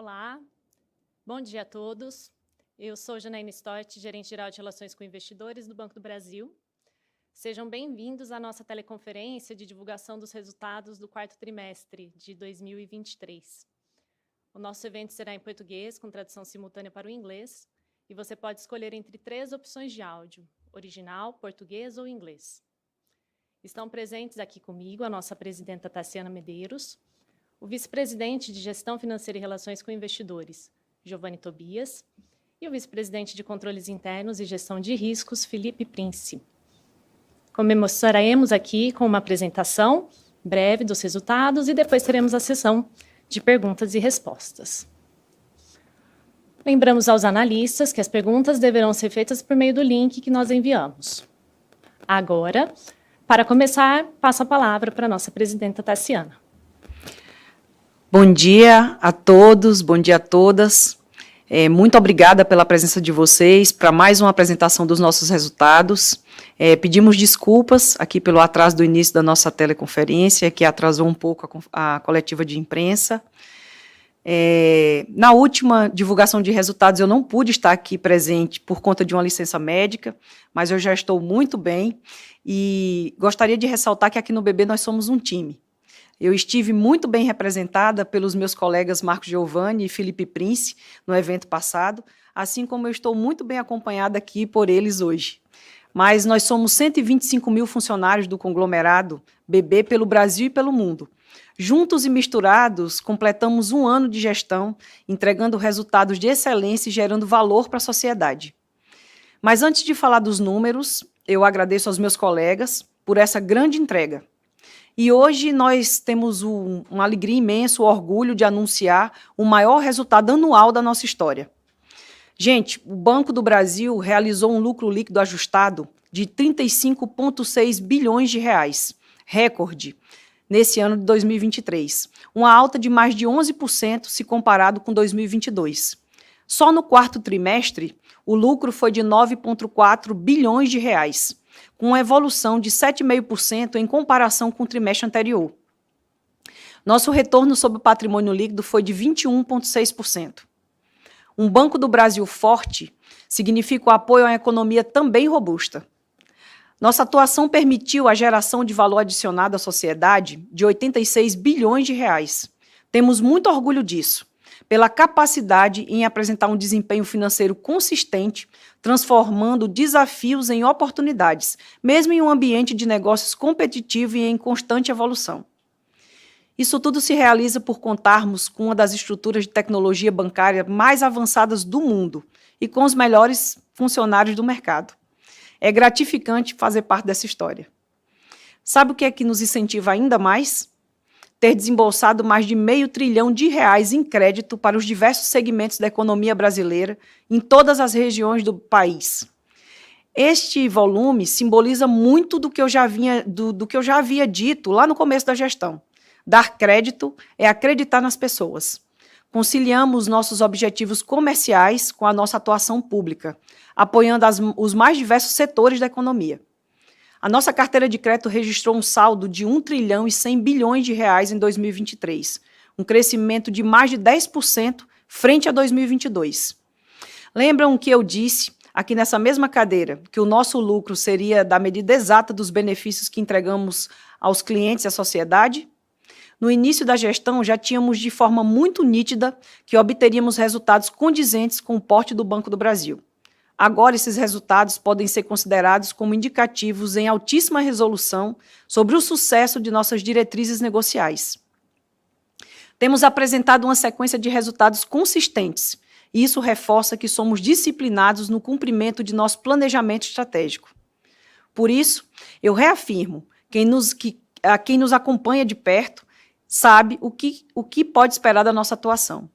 Olá, bom dia a todos. Eu sou Janaína Stott, gerente-geral de Relações com Investidores do Banco do Brasil. Sejam bem-vindos à nossa teleconferência de divulgação dos resultados do quarto trimestre de 2023. O nosso evento será em português, com tradução simultânea para o inglês, e você pode escolher entre 3 opções de áudio: original, português ou inglês. Estão presentes aqui comigo a nossa presidenta Taciana Medeiros, o vice-presidente de Gestão Financeira e Relações com Investidores, Giovanni Tobias, e o vice-presidente de Controles Internos e Gestão de Riscos, Felipe Prince. Começaremos aqui com uma apresentação breve dos resultados e depois teremos a sessão de perguntas e respostas. Lembramos aos analistas que as perguntas deverão ser feitas por meio do link que nós enviamos. Agora, para começar, passo a palavra para a nossa presidenta Taciana. Bom dia a todos, bom dia a todas. Muito obrigada pela presença de vocês para mais uma apresentação dos nossos resultados. Pedimos desculpas aqui pelo atraso do início da nossa teleconferência, que atrasou um pouco a coletiva de imprensa. Na última divulgação de resultados, eu não pude estar aqui presente por conta de uma licença médica, mas eu já estou muito bem e gostaria de ressaltar que aqui no BB nós somos um time. Eu estive muito bem representada pelos meus colegas Marcos Giovanni e Felipe Prince no evento passado, assim como eu estou muito bem acompanhada aqui por eles hoje. Mas nós somos 125 mil funcionários do conglomerado BB pelo Brasil e pelo mundo. Juntos e misturados, completamos um ano de gestão, entregando resultados de excelência e gerando valor para a sociedade. Mas antes de falar dos números, eu agradeço aos meus colegas por essa grande entrega. E hoje nós temos uma alegria imensa, o orgulho de anunciar o maior resultado anual da nossa história. Gente, o Banco do Brasil realizou um lucro líquido ajustado de 35,6 bilhões de reais, recorde, nesse ano de 2023, uma alta de mais de 11% se comparado com 2022. Só no quarto trimestre, o lucro foi de 9,4 bilhões de reais, com uma evolução de 7,5% em comparação com o trimestre anterior. Nosso retorno sobre o patrimônio líquido foi de 21,6%. Um Banco do Brasil forte significa o apoio a uma economia também robusta. Nossa atuação permitiu a geração de valor adicionado à sociedade de 86 bilhões de reais. Temos muito orgulho disso, pela capacidade em apresentar um desempenho financeiro consistente, transformando desafios em oportunidades, mesmo em um ambiente de negócios competitivo e em constante evolução. Isso tudo se realiza por contarmos com uma das estruturas de tecnologia bancária mais avançadas do mundo e com os melhores funcionários do mercado. É gratificante fazer parte dessa história. Sabe o que é que nos incentiva ainda mais? Ter desembolsado mais de R$500 bilhão em crédito para os diversos segmentos da economia brasileira em todas as regiões do país. Este volume simboliza muito do que eu já havia dito lá no começo da gestão. Dar crédito é acreditar nas pessoas. Conciliamos nossos objetivos comerciais com a nossa atuação pública, apoiando os mais diversos setores da economia. A nossa carteira de crédito registrou um saldo de R$1 trilhão e 100 bilhões de reais em 2023, um crescimento de mais de 10% frente a 2022. Lembram que eu disse, aqui nessa mesma cadeira, que o nosso lucro seria da medida exata dos benefícios que entregamos aos clientes e à sociedade? No início da gestão, já tínhamos de forma muito nítida que obteríamos resultados condizentes com o porte do Banco do Brasil. Agora, esses resultados podem ser considerados como indicativos em altíssima resolução sobre o sucesso de nossas diretrizes negociais. Temos apresentado uma sequência de resultados consistentes, e isso reforça que somos disciplinados no cumprimento de nosso planejamento estratégico. Por isso, eu reafirmo, quem nos acompanha de perto sabe o que pode esperar da nossa atuação.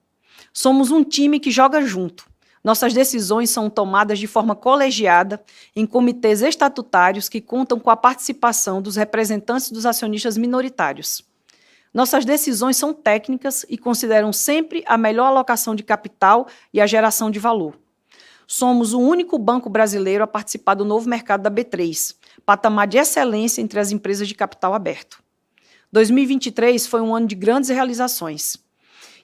Somos um time que joga junto. Nossas decisões são tomadas de forma colegiada em comitês estatutários que contam com a participação dos representantes dos acionistas minoritários. Nossas decisões são técnicas e consideram sempre a melhor alocação de capital e a geração de valor. Somos o único banco brasileiro a participar do novo mercado da B3, patamar de excelência entre as empresas de capital aberto. 2023 foi um ano de grandes realizações.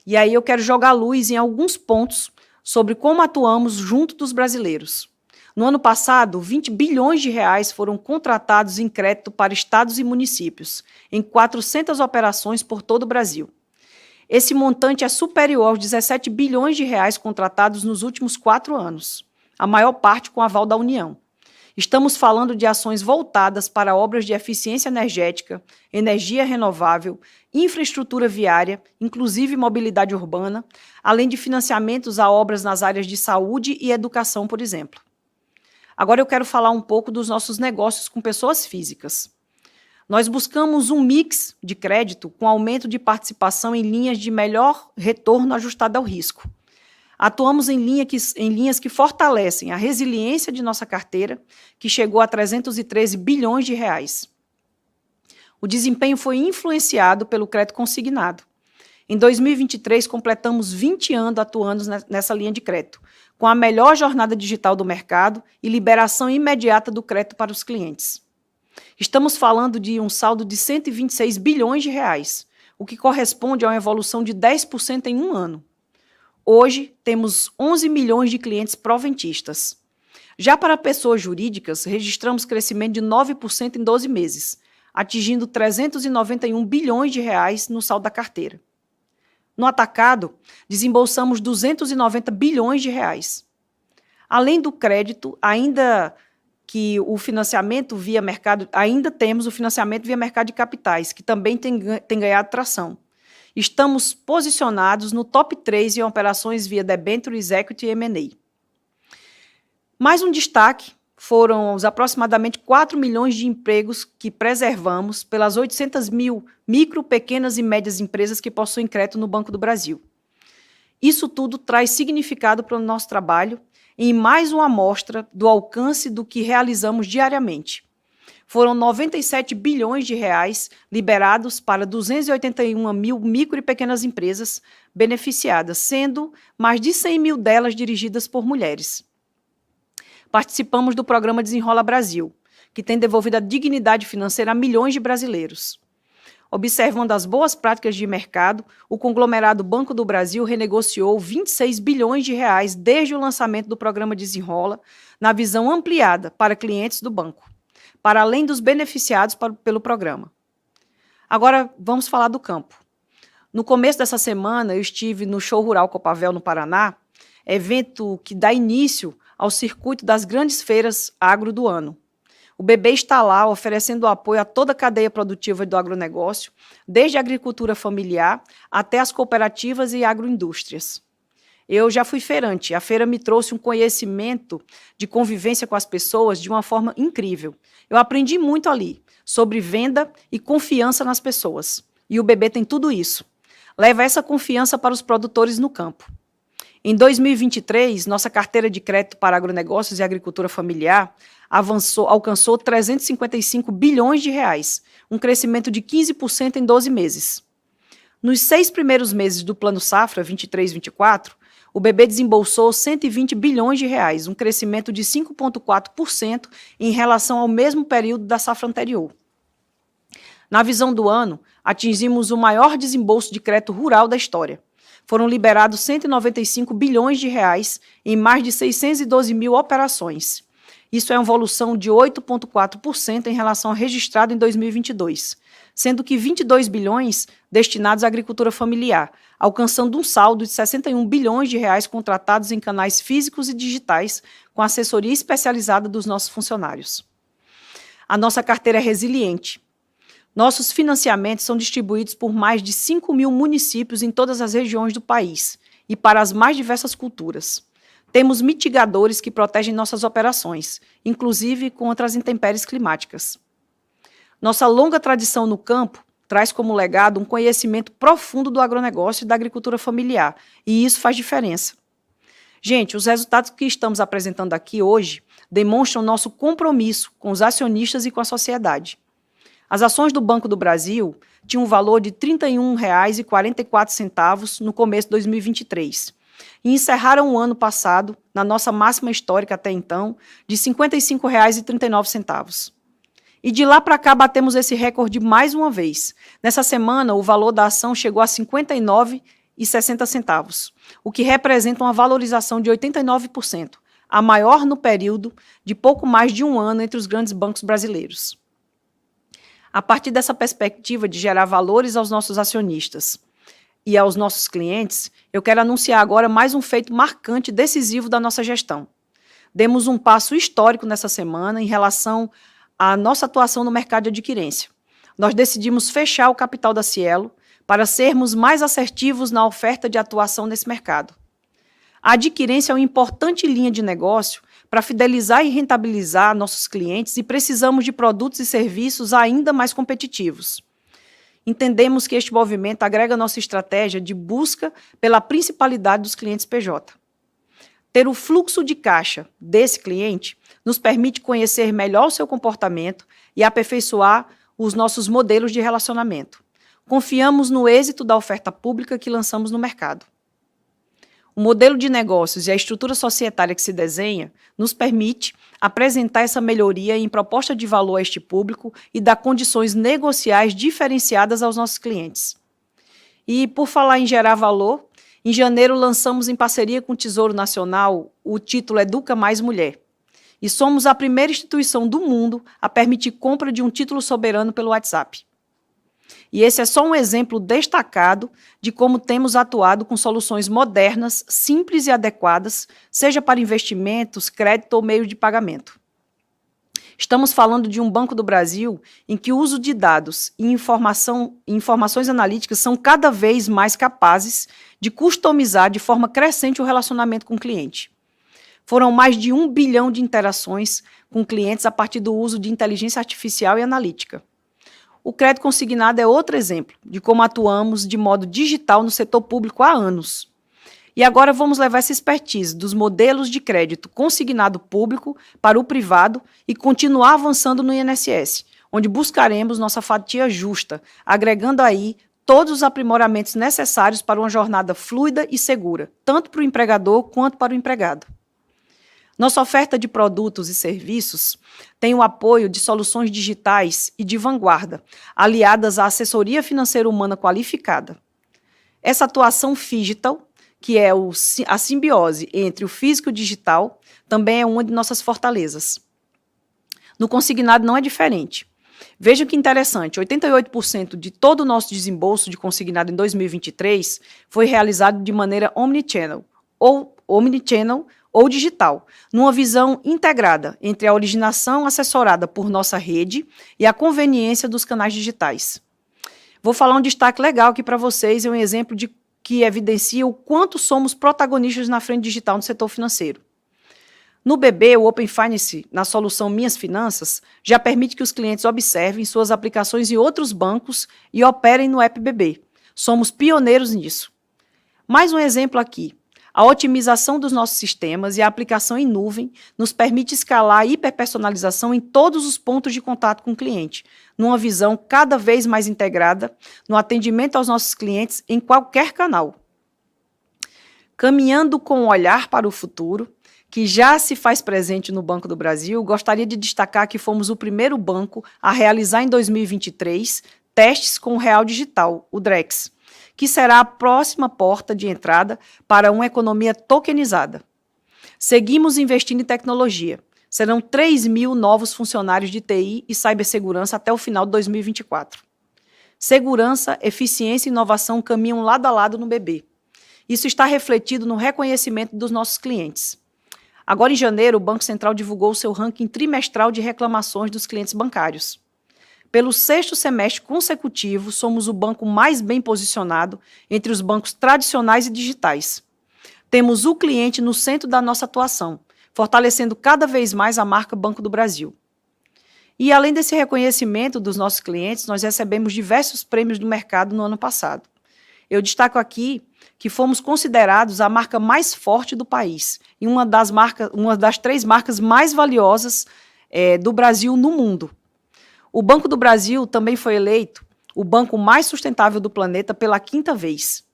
E aí eu quero jogar luz em alguns pontos sobre como atuamos junto dos brasileiros. No ano passado, 20 bilhões de reais foram contratados em crédito para estados e municípios, em 400 operações por todo o Brasil. Esse montante é superior aos 17 bilhões de reais contratados nos últimos 4 anos, a maior parte com aval da União. Estamos falando de ações voltadas para obras de eficiência energética, energia renovável, infraestrutura viária, inclusive mobilidade urbana, além de financiamentos a obras nas áreas de saúde e educação, por exemplo. Agora eu quero falar um pouco dos nossos negócios com pessoas físicas. Nós buscamos um mix de crédito com aumento de participação em linhas de melhor retorno ajustado ao risco. Atuamos em linhas que fortalecem a resiliência de nossa carteira, que chegou a 313 bilhões de reais. O desempenho foi influenciado pelo crédito consignado. Em 2023, completamos 20 anos atuando nessa linha de crédito, com a melhor jornada digital do mercado e liberação imediata do crédito para os clientes. Estamos falando de um saldo de 126 bilhões de reais, o que corresponde a uma evolução de 10% em um ano. Hoje, temos 11 milhões de clientes proventistas. Já para pessoas jurídicas, registramos crescimento de 9% em 12 meses, atingindo 391 bilhões de reais no saldo da carteira. No atacado, desembolsamos 290 bilhões de reais. Além do crédito, ainda temos o financiamento via mercado de capitais, que também tem ganhado tração. Estamos posicionados no top 3 em operações via debentures, equity e M&A. Mais um destaque foram os aproximadamente 4 milhões de empregos que preservamos pelas 800 mil micro, pequenas e médias empresas que possuem crédito no Banco do Brasil. Isso tudo traz significado para o nosso trabalho em mais uma amostra do alcance do que realizamos diariamente. Foram 97 bilhões de reais liberados para 281 mil micro e pequenas empresas beneficiadas, sendo mais de 100 mil delas dirigidas por mulheres. Participamos do programa Desenrola Brasil, que tem devolvido a dignidade financeira a milhões de brasileiros. Observando as boas práticas de mercado, o conglomerado Banco do Brasil renegociou 26 bilhões de reais desde o lançamento do programa Desenrola, na visão ampliada para clientes do banco, para além dos beneficiados pelo programa. Agora, vamos falar do campo. No começo dessa semana, eu estive no Show Rural Copavel, no Paraná, evento que dá início ao circuito das grandes feiras agro do ano. O BB está lá oferecendo apoio a toda a cadeia produtiva do agronegócio, desde a agricultura familiar até as cooperativas e agroindústrias. Eu já fui feirante, a feira me trouxe um conhecimento de convivência com as pessoas de uma forma incrível. Eu aprendi muito ali, sobre venda e confiança nas pessoas. E o BB tem tudo isso. Leva essa confiança para os produtores no campo. Em 2023, nossa carteira de crédito para agronegócios e agricultura familiar alcançou 355 bilhões de reais, um crescimento de 15% em 12 meses. Nos 6 primeiros meses do Plano Safra 23-24, o BB desembolsou 120 bilhões de reais, um crescimento de 5,4% em relação ao mesmo período da safra anterior. Na visão do ano, atingimos o maior desembolso de crédito rural da história. Foram liberados 195 bilhões de reais em mais de 612 mil operações. Isso é uma evolução de 8,4% em relação ao registrado em 2022, sendo que 22 bilhões destinados à agricultura familiar, alcançando um saldo de 61 bilhões de reais contratados em canais físicos e digitais com assessoria especializada dos nossos funcionários. A nossa carteira é resiliente. Nossos financiamentos são distribuídos por mais de 5 mil municípios em todas as regiões do país e para as mais diversas culturas. Temos mitigadores que protegem nossas operações, inclusive contra as intempéries climáticas. Nossa longa tradição no campo traz como legado um conhecimento profundo do agronegócio e da agricultura familiar, e isso faz diferença. Gente, os resultados que estamos apresentando aqui hoje demonstram nosso compromisso com os acionistas e com a sociedade. As ações do Banco do Brasil tinham um valor de R$ 31,44 no começo de 2023 e encerraram o ano passado, na nossa máxima histórica até então, de R$ 55,39. E de lá para cá batemos esse recorde mais uma vez. Nessa semana, o valor da ação chegou a R$ 59 R$ 1,60, o que representa uma valorização de 89%, a maior no período de pouco mais de um ano entre os grandes bancos brasileiros. A partir dessa perspectiva de gerar valores aos nossos acionistas e aos nossos clientes, eu quero anunciar agora mais um feito marcante e decisivo da nossa gestão. Demos um passo histórico nessa semana em relação à nossa atuação no mercado de adquirência. Nós decidimos fechar o capital da Cielo para sermos mais assertivos na oferta de atuação nesse mercado. A adquirência é uma importante linha de negócio para fidelizar e rentabilizar nossos clientes e precisamos de produtos e serviços ainda mais competitivos. Entendemos que este movimento agrega nossa estratégia de busca pela principalidade dos clientes PJ. Ter o fluxo de caixa desse cliente nos permite conhecer melhor o seu comportamento e aperfeiçoar os nossos modelos de relacionamento. Confiamos no êxito da oferta pública que lançamos no mercado. O modelo de negócios e a estrutura societária que se desenha nos permite apresentar essa melhoria em proposta de valor a este público e dar condições negociais diferenciadas aos nossos clientes. E, por falar em gerar valor, em janeiro lançamos em parceria com o Tesouro Nacional o título Educa Mais Mulher. E somos a primeira instituição do mundo a permitir compra de um título soberano pelo WhatsApp. E esse é só um exemplo destacado de como temos atuado com soluções modernas, simples e adequadas, seja para investimentos, crédito ou meio de pagamento. Estamos falando de um Banco do Brasil em que o uso de dados e informações analíticas são cada vez mais capazes de customizar de forma crescente o relacionamento com o cliente. Foram mais de 1 bilhão de interações com clientes a partir do uso de inteligência artificial e analítica. O crédito consignado é outro exemplo de como atuamos de modo digital no setor público há anos. E agora vamos levar essa expertise dos modelos de crédito consignado público para o privado e continuar avançando no INSS, onde buscaremos nossa fatia justa, agregando aí todos os aprimoramentos necessários para uma jornada fluida e segura, tanto para o empregador quanto para o empregado. Nossa oferta de produtos e serviços tem o apoio de soluções digitais e de vanguarda, aliadas à assessoria financeira humana qualificada. Essa atuação digital, que é a simbiose entre o físico e o digital, também é uma de nossas fortalezas. No consignado não é diferente. Vejam que interessante, 88% de todo o nosso desembolso de consignado em 2023 foi realizado de maneira omnichannel ou digital, numa visão integrada entre a originação assessorada por nossa rede e a conveniência dos canais digitais. Vou falar um destaque legal aqui para vocês, é um exemplo que evidencia o quanto somos protagonistas na frente digital no setor financeiro. No BB, o Open Finance, na solução Minhas Finanças, já permite que os clientes observem suas aplicações em outros bancos e operem no app BB. Somos pioneiros nisso. Mais um exemplo aqui. A otimização dos nossos sistemas e a aplicação em nuvem nos permite escalar a hiperpersonalização em todos os pontos de contato com o cliente, numa visão cada vez mais integrada no atendimento aos nossos clientes em qualquer canal. Caminhando com um olhar para o futuro, que já se faz presente no Banco do Brasil, gostaria de destacar que fomos o primeiro banco a realizar em 2023 testes com o Real Digital, o Drex, que será a próxima porta de entrada para uma economia tokenizada. Seguimos investindo em tecnologia. Serão 3.000 novos funcionários de TI e cibersegurança até o final de 2024. Segurança, eficiência e inovação caminham lado a lado no BB. Isso está refletido no reconhecimento dos nossos clientes. Agora, em janeiro, o Banco Central divulgou o seu ranking trimestral de reclamações dos clientes bancários. Pelo 6º semestre consecutivo, somos o banco mais bem posicionado entre os bancos tradicionais e digitais. Temos o cliente no centro da nossa atuação, fortalecendo cada vez mais a marca Banco do Brasil. E, além desse reconhecimento dos nossos clientes, nós recebemos diversos prêmios do mercado no ano passado. Eu destaco aqui que fomos considerados a marca mais forte do país e uma das 3 marcas mais valiosas do Brasil no mundo. O Banco do Brasil também foi eleito o banco mais sustentável do planeta pela 5ª vez.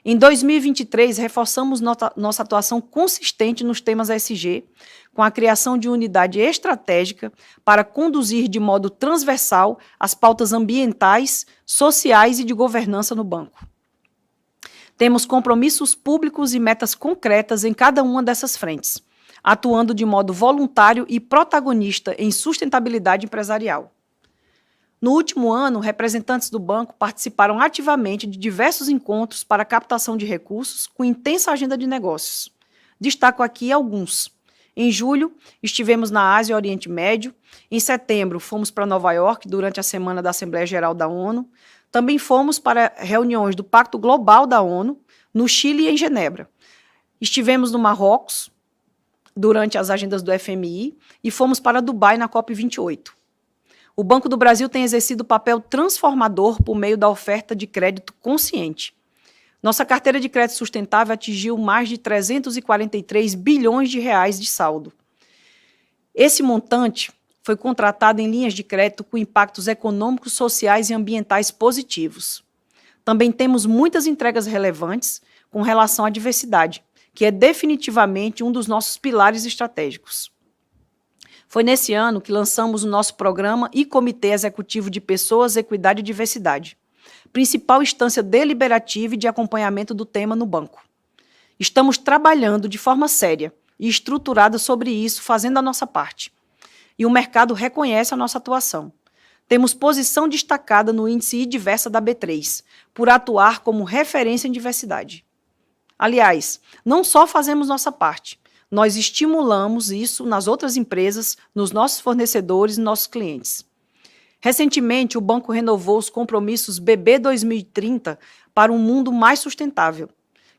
Em 2023, reforçamos nossa atuação consistente nos temas ESG, com a criação de unidade estratégica para conduzir de modo transversal as pautas ambientais, sociais e de governança no banco. Temos compromissos públicos e metas concretas em cada uma dessas frentes, atuando de modo voluntário e protagonista em sustentabilidade empresarial. No último ano, representantes do banco participaram ativamente de diversos encontros para captação de recursos com intensa agenda de negócios. Destaco aqui alguns. Em julho, estivemos na Ásia e Oriente Médio. Em setembro, fomos para Nova York durante a Semana da Assembleia Geral da ONU. Também fomos para reuniões do Pacto Global da ONU, no Chile e em Genebra. Estivemos no Marrocos durante as agendas do FMI e fomos para Dubai na COP28. O Banco do Brasil tem exercido papel transformador por meio da oferta de crédito consciente. Nossa carteira de crédito sustentável atingiu mais de 343 bilhões de reais de saldo. Esse montante foi contratado em linhas de crédito com impactos econômicos, sociais e ambientais positivos. Também temos muitas entregas relevantes com relação à diversidade, que é definitivamente um dos nossos pilares estratégicos. Foi nesse ano que lançamos o nosso programa e Comitê Executivo de Pessoas, Equidade e Diversidade, principal instância deliberativa e de acompanhamento do tema no banco. Estamos trabalhando de forma séria e estruturada sobre isso, fazendo a nossa parte. E o mercado reconhece a nossa atuação. Temos posição destacada no índice iDiversa da B3, por atuar como referência em diversidade. Aliás, não só fazemos nossa parte, nós estimulamos isso nas outras empresas, nos nossos fornecedores e nossos clientes. Recentemente, o banco renovou os compromissos BB 2030 para um mundo mais sustentável,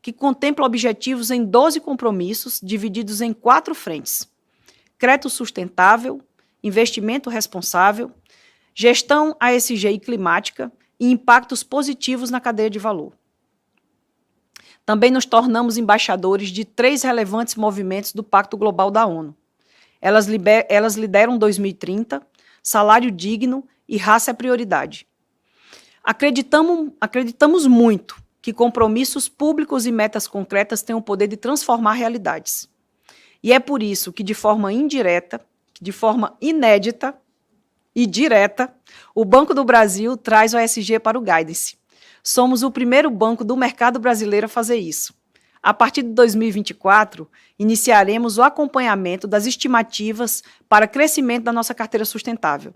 que contempla objetivos em 12 compromissos divididos em 4 frentes: crédito sustentável, investimento responsável, gestão ASG e climática e impactos positivos na cadeia de valor. Também nos tornamos embaixadores de 3 relevantes movimentos do Pacto Global da ONU. Elas lideram 2030, salário digno e raça é prioridade. Acreditamos muito que compromissos públicos e metas concretas têm o poder de transformar realidades. E é por isso que, de forma indireta, de forma inédita e direta, o Banco do Brasil traz o ESG para o Guidance. Somos o primeiro banco do mercado brasileiro a fazer isso. A partir de 2024, iniciaremos o acompanhamento das estimativas para crescimento da nossa carteira sustentável.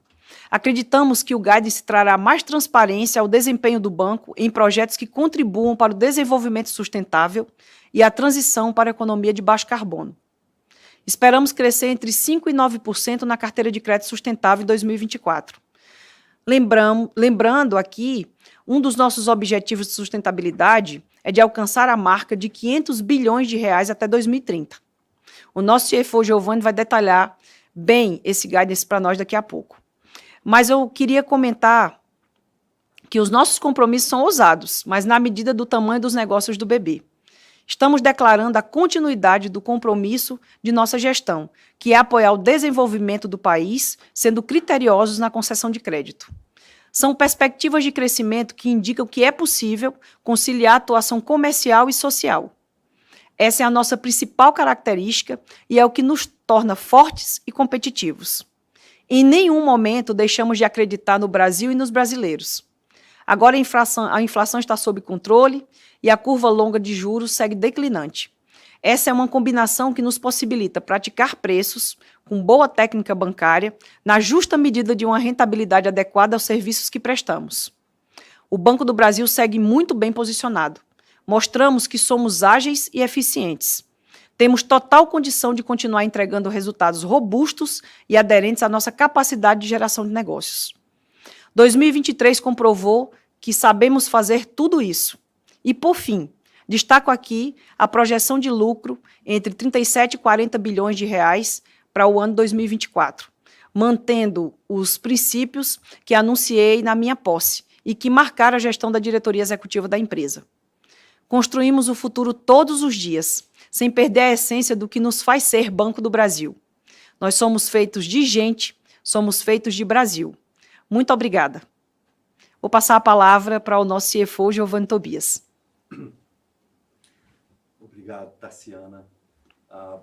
Acreditamos que o Guidance trará mais transparência ao desempenho do banco em projetos que contribuam para o desenvolvimento sustentável e a transição para a economia de baixo carbono. Esperamos crescer entre 5% e 9% na carteira de crédito sustentável em 2024. Lembrando aqui, um dos nossos objetivos de sustentabilidade é de alcançar a marca de 500 bilhões de reais até 2030. O nosso CFO, Giovanni, vai detalhar bem esse guidance para nós daqui a pouco. Mas eu queria comentar que os nossos compromissos são ousados, mas na medida do tamanho dos negócios do BB. Estamos declarando a continuidade do compromisso de nossa gestão, que é apoiar o desenvolvimento do país, sendo criteriosos na concessão de crédito. São perspectivas de crescimento que indicam que é possível conciliar a atuação comercial e social. Essa é a nossa principal característica e é o que nos torna fortes e competitivos. Em nenhum momento deixamos de acreditar no Brasil e nos brasileiros. Agora a inflação está sob controle e a curva longa de juros segue declinante. Essa é uma combinação que nos possibilita praticar preços com boa técnica bancária, na justa medida de uma rentabilidade adequada aos serviços que prestamos. O Banco do Brasil segue muito bem posicionado. Mostramos que somos ágeis e eficientes. Temos total condição de continuar entregando resultados robustos e aderentes à nossa capacidade de geração de negócios. 2023 comprovou que sabemos fazer tudo isso. E, por fim, destaco aqui a projeção de lucro entre 37 e 40 bilhões de reais para o ano 2024, mantendo os princípios que anunciei na minha posse e que marcaram a gestão da diretoria executiva da empresa. Construímos o futuro todos os dias, sem perder a essência do que nos faz ser Banco do Brasil. Nós somos feitos de gente, somos feitos de Brasil. Muito obrigada. Vou passar a palavra para o nosso CFO, Giovanni Tobias. Obrigado, Tarciana.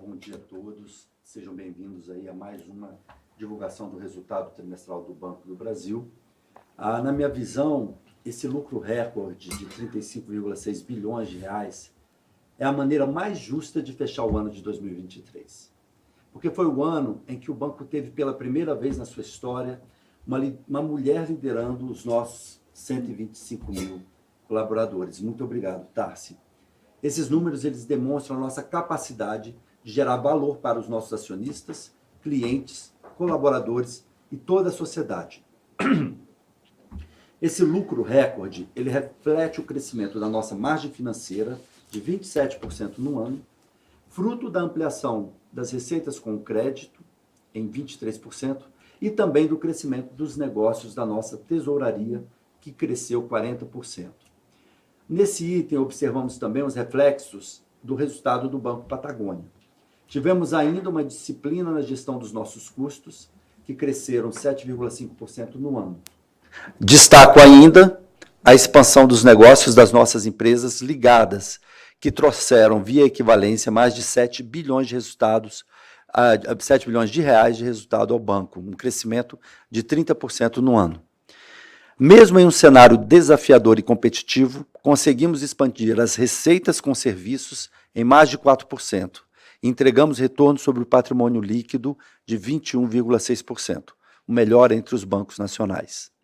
Bom dia a todos. Sejam bem-vindos aí a mais uma divulgação do resultado trimestral do Banco do Brasil. Na minha visão, esse lucro recorde de 35,6 bilhões de reais é a maneira mais justa de fechar o ano de 2023. Porque foi o ano em que o banco teve pela primeira vez na sua história uma mulher liderando os nossos 125 mil colaboradores. Muito obrigado, Tarci. Esses números eles demonstram a nossa capacidade de gerar valor para os nossos acionistas, clientes, colaboradores e toda a sociedade. Esse lucro recorde, ele reflete o crescimento da nossa margem financeira de 27% no ano, fruto da ampliação das receitas com crédito em 23% e também do crescimento dos negócios da nossa tesouraria, que cresceu 40%. Nesse item, observamos também os reflexos do resultado do Banco Patagônia. Tivemos ainda uma disciplina na gestão dos nossos custos, que cresceram 7,5% no ano. Destaco ainda a expansão dos negócios das nossas empresas ligadas, que trouxeram via equivalência mais de 7 bilhões de resultados, 7 bilhões de reais de resultado ao banco, um crescimento de 30% no ano. Mesmo em um cenário desafiador e competitivo, conseguimos expandir as receitas com serviços em mais de 4%. E entregamos retorno sobre o patrimônio líquido de 21,6%, o melhor entre os bancos nacionais.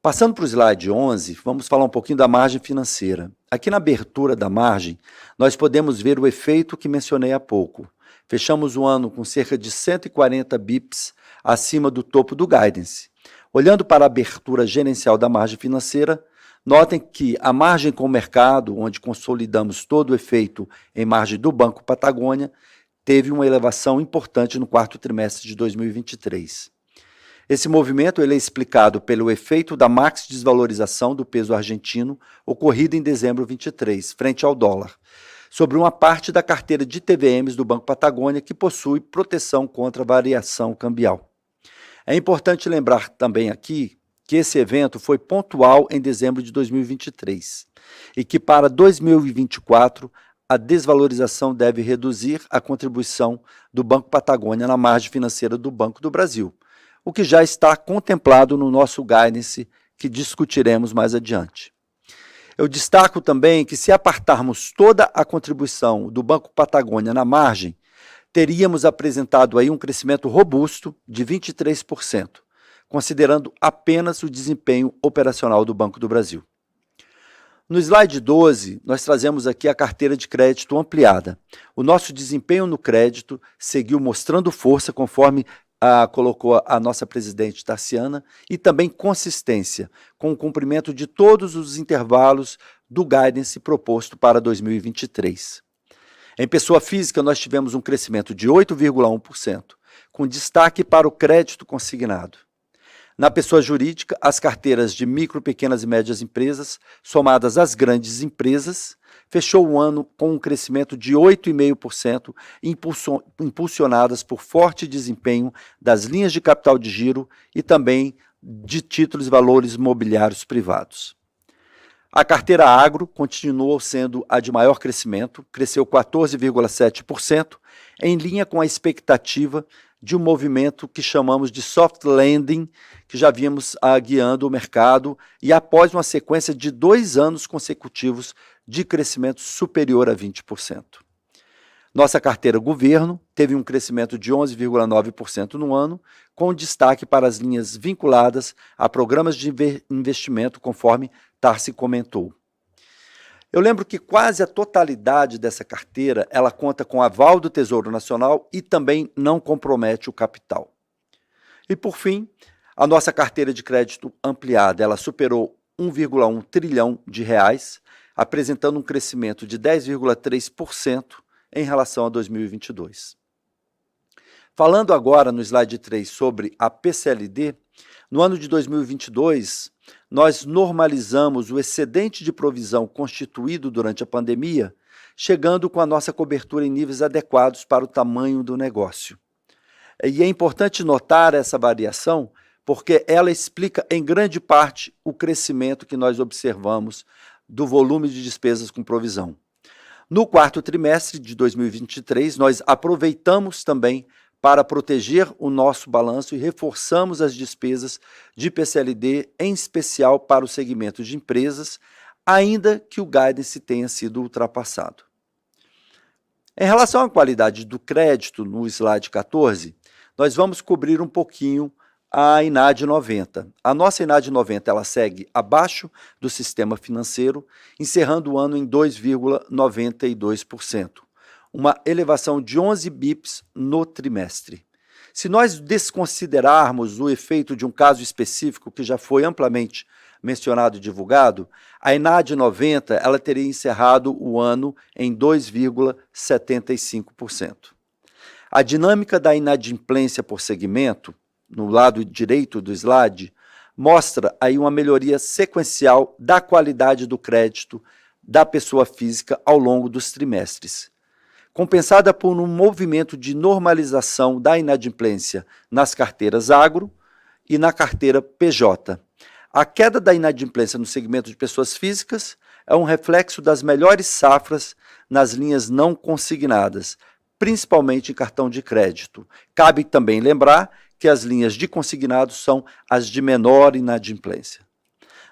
Passando para o slide 11, vamos falar um pouquinho da margem financeira. Aqui na abertura da margem, nós podemos ver o efeito que mencionei há pouco. Fechamos o ano com cerca de 140 bips acima do topo do guidance. Olhando para a abertura gerencial da margem financeira, notem que a margem com o mercado, onde consolidamos todo o efeito em margem do Banco Patagônia, teve uma elevação importante no quarto trimestre de 2023. Esse movimento ele é explicado pelo efeito da max desvalorização do peso argentino ocorrida em dezembro de 2023, frente ao dólar, sobre uma parte da carteira de TVMs do Banco Patagônia que possui proteção contra variação cambial. É importante lembrar também aqui que esse evento foi pontual em dezembro de 2023 e que para 2024 a desvalorização deve reduzir a contribuição do Banco Patagônia na margem financeira do Banco do Brasil, o que já está contemplado no nosso guidance que discutiremos mais adiante. Eu destaco também que se apartarmos toda a contribuição do Banco Patagônia na margem, teríamos apresentado aí um crescimento robusto de 23%, considerando apenas o desempenho operacional do Banco do Brasil. No slide 12, nós trazemos aqui a carteira de crédito ampliada. O nosso desempenho no crédito seguiu mostrando força conforme colocou a nossa presidente Tarciana, e também consistência, com o cumprimento de todos os intervalos do guidance proposto para 2023. Em pessoa física, nós tivemos um crescimento de 8,1%, com destaque para o crédito consignado. Na pessoa jurídica, as carteiras de micro, pequenas e médias empresas, somadas às grandes empresas, fechou o ano com um crescimento de 8,5%, impulsionadas por forte desempenho das linhas de capital de giro e também de títulos e valores imobiliários privados. A carteira agro continuou sendo a de maior crescimento, cresceu 14,7%, em linha com a expectativa de um movimento que chamamos de soft landing, que já vimos guiando o mercado, e após uma sequência de 2 anos consecutivos de crescimento superior a 20%. Nossa carteira governo teve um crescimento de 11,9% no ano, com destaque para as linhas vinculadas a programas de investimento, conforme Tarci comentou. Eu lembro que quase a totalidade dessa carteira, ela conta com aval do Tesouro Nacional e também não compromete o capital. E por fim, a nossa carteira de crédito ampliada, ela superou 1,1 trilhão de reais, apresentando um crescimento de 10,3% em relação a 2022. Falando agora no slide 3 sobre a PCLD, no ano de 2022, nós normalizamos o excedente de provisão constituído durante a pandemia, chegando com a nossa cobertura em níveis adequados para o tamanho do negócio. E é importante notar essa variação, porque ela explica em grande parte o crescimento que nós observamos do volume de despesas com provisão. No quarto trimestre de 2023, nós aproveitamos também para proteger o nosso balanço e reforçamos as despesas de PCLD, em especial para o segmento de empresas, ainda que o guidance tenha sido ultrapassado. Em relação à qualidade do crédito, no slide 14, nós vamos cobrir um pouquinho a INAD 90. A nossa INAD 90 ela segue abaixo do sistema financeiro, encerrando o ano em 2,92%, uma elevação de 11 bips no trimestre. Se nós desconsiderarmos o efeito de um caso específico que já foi amplamente mencionado e divulgado, a INAD 90 ela teria encerrado o ano em 2,75%. A dinâmica da inadimplência por segmento, no lado direito do slide, mostra aí uma melhoria sequencial da qualidade do crédito da pessoa física ao longo dos trimestres, compensada por um movimento de normalização da inadimplência nas carteiras agro e na carteira PJ. A queda da inadimplência no segmento de pessoas físicas é um reflexo das melhores safras nas linhas não consignadas, principalmente em cartão de crédito. Cabe também lembrar que as linhas de consignados são as de menor inadimplência.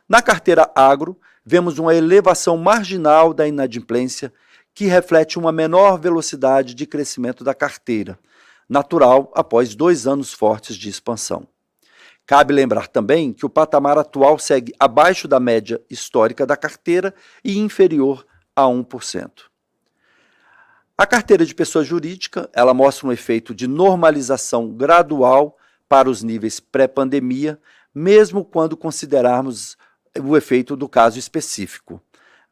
Na carteira agro, vemos uma elevação marginal da inadimplência que reflete uma menor velocidade de crescimento da carteira, natural após 2 anos fortes de expansão. Cabe lembrar também que o patamar atual segue abaixo da média histórica da carteira e inferior a 1%. A carteira de pessoa jurídica, ela mostra um efeito de normalização gradual para os níveis pré-pandemia, mesmo quando considerarmos o efeito do caso específico.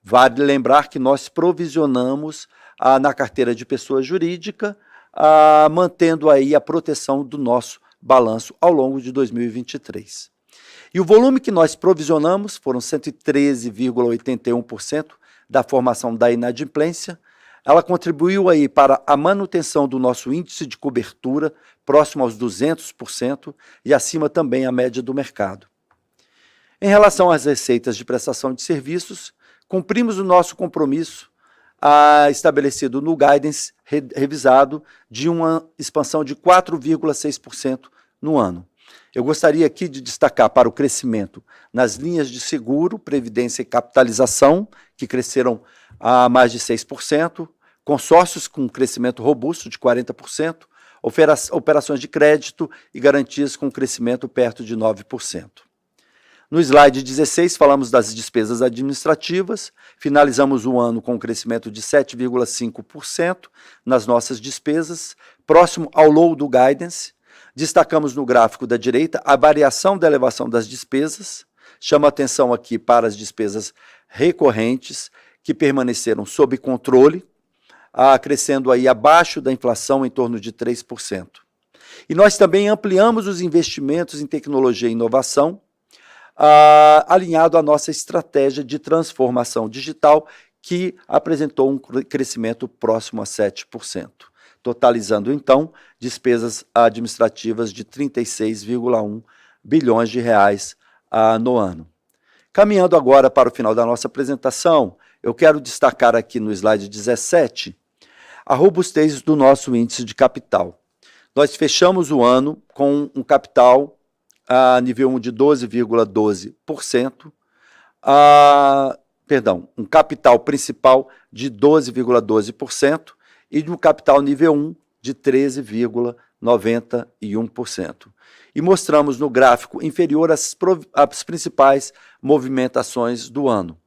Vale lembrar que nós provisionamos na carteira de pessoa jurídica, mantendo aí a proteção do nosso balanço ao longo de 2023. E o volume que nós provisionamos foram 113,81% da formação da inadimplência. Ela contribuiu aí para a manutenção do nosso índice de cobertura próximo aos 200% e acima também a média do mercado. Em relação às receitas de prestação de serviços, cumprimos o nosso compromisso estabelecido no guidance revisado de uma expansão de 4,6% no ano. Eu gostaria aqui de destacar para o crescimento nas linhas de seguro, previdência e capitalização, que cresceram a mais de 6%, consórcios com crescimento robusto de 40%, operações de crédito e garantias com crescimento perto de 9%. No slide 16, falamos das despesas administrativas, finalizamos o ano com um crescimento de 7,5% nas nossas despesas, próximo ao low do guidance. Destacamos no gráfico da direita a variação da elevação das despesas, chama atenção aqui para as despesas recorrentes, que permaneceram sob controle, crescendo aí abaixo da inflação em torno de 3%. E nós também ampliamos os investimentos em tecnologia e inovação, alinhado à nossa estratégia de transformação digital, que apresentou um crescimento próximo a 7%, totalizando, então, despesas administrativas de 36,1 bilhões de reais no ano. Caminhando agora para o final da nossa apresentação, eu quero destacar aqui no slide 17 a robustez do nosso índice de capital. Nós fechamos o ano com um capital nível 1 de 12,12%, um capital principal de 12,12% e um capital nível 1 de 13,91%. E mostramos no gráfico inferior as principais movimentações do ano.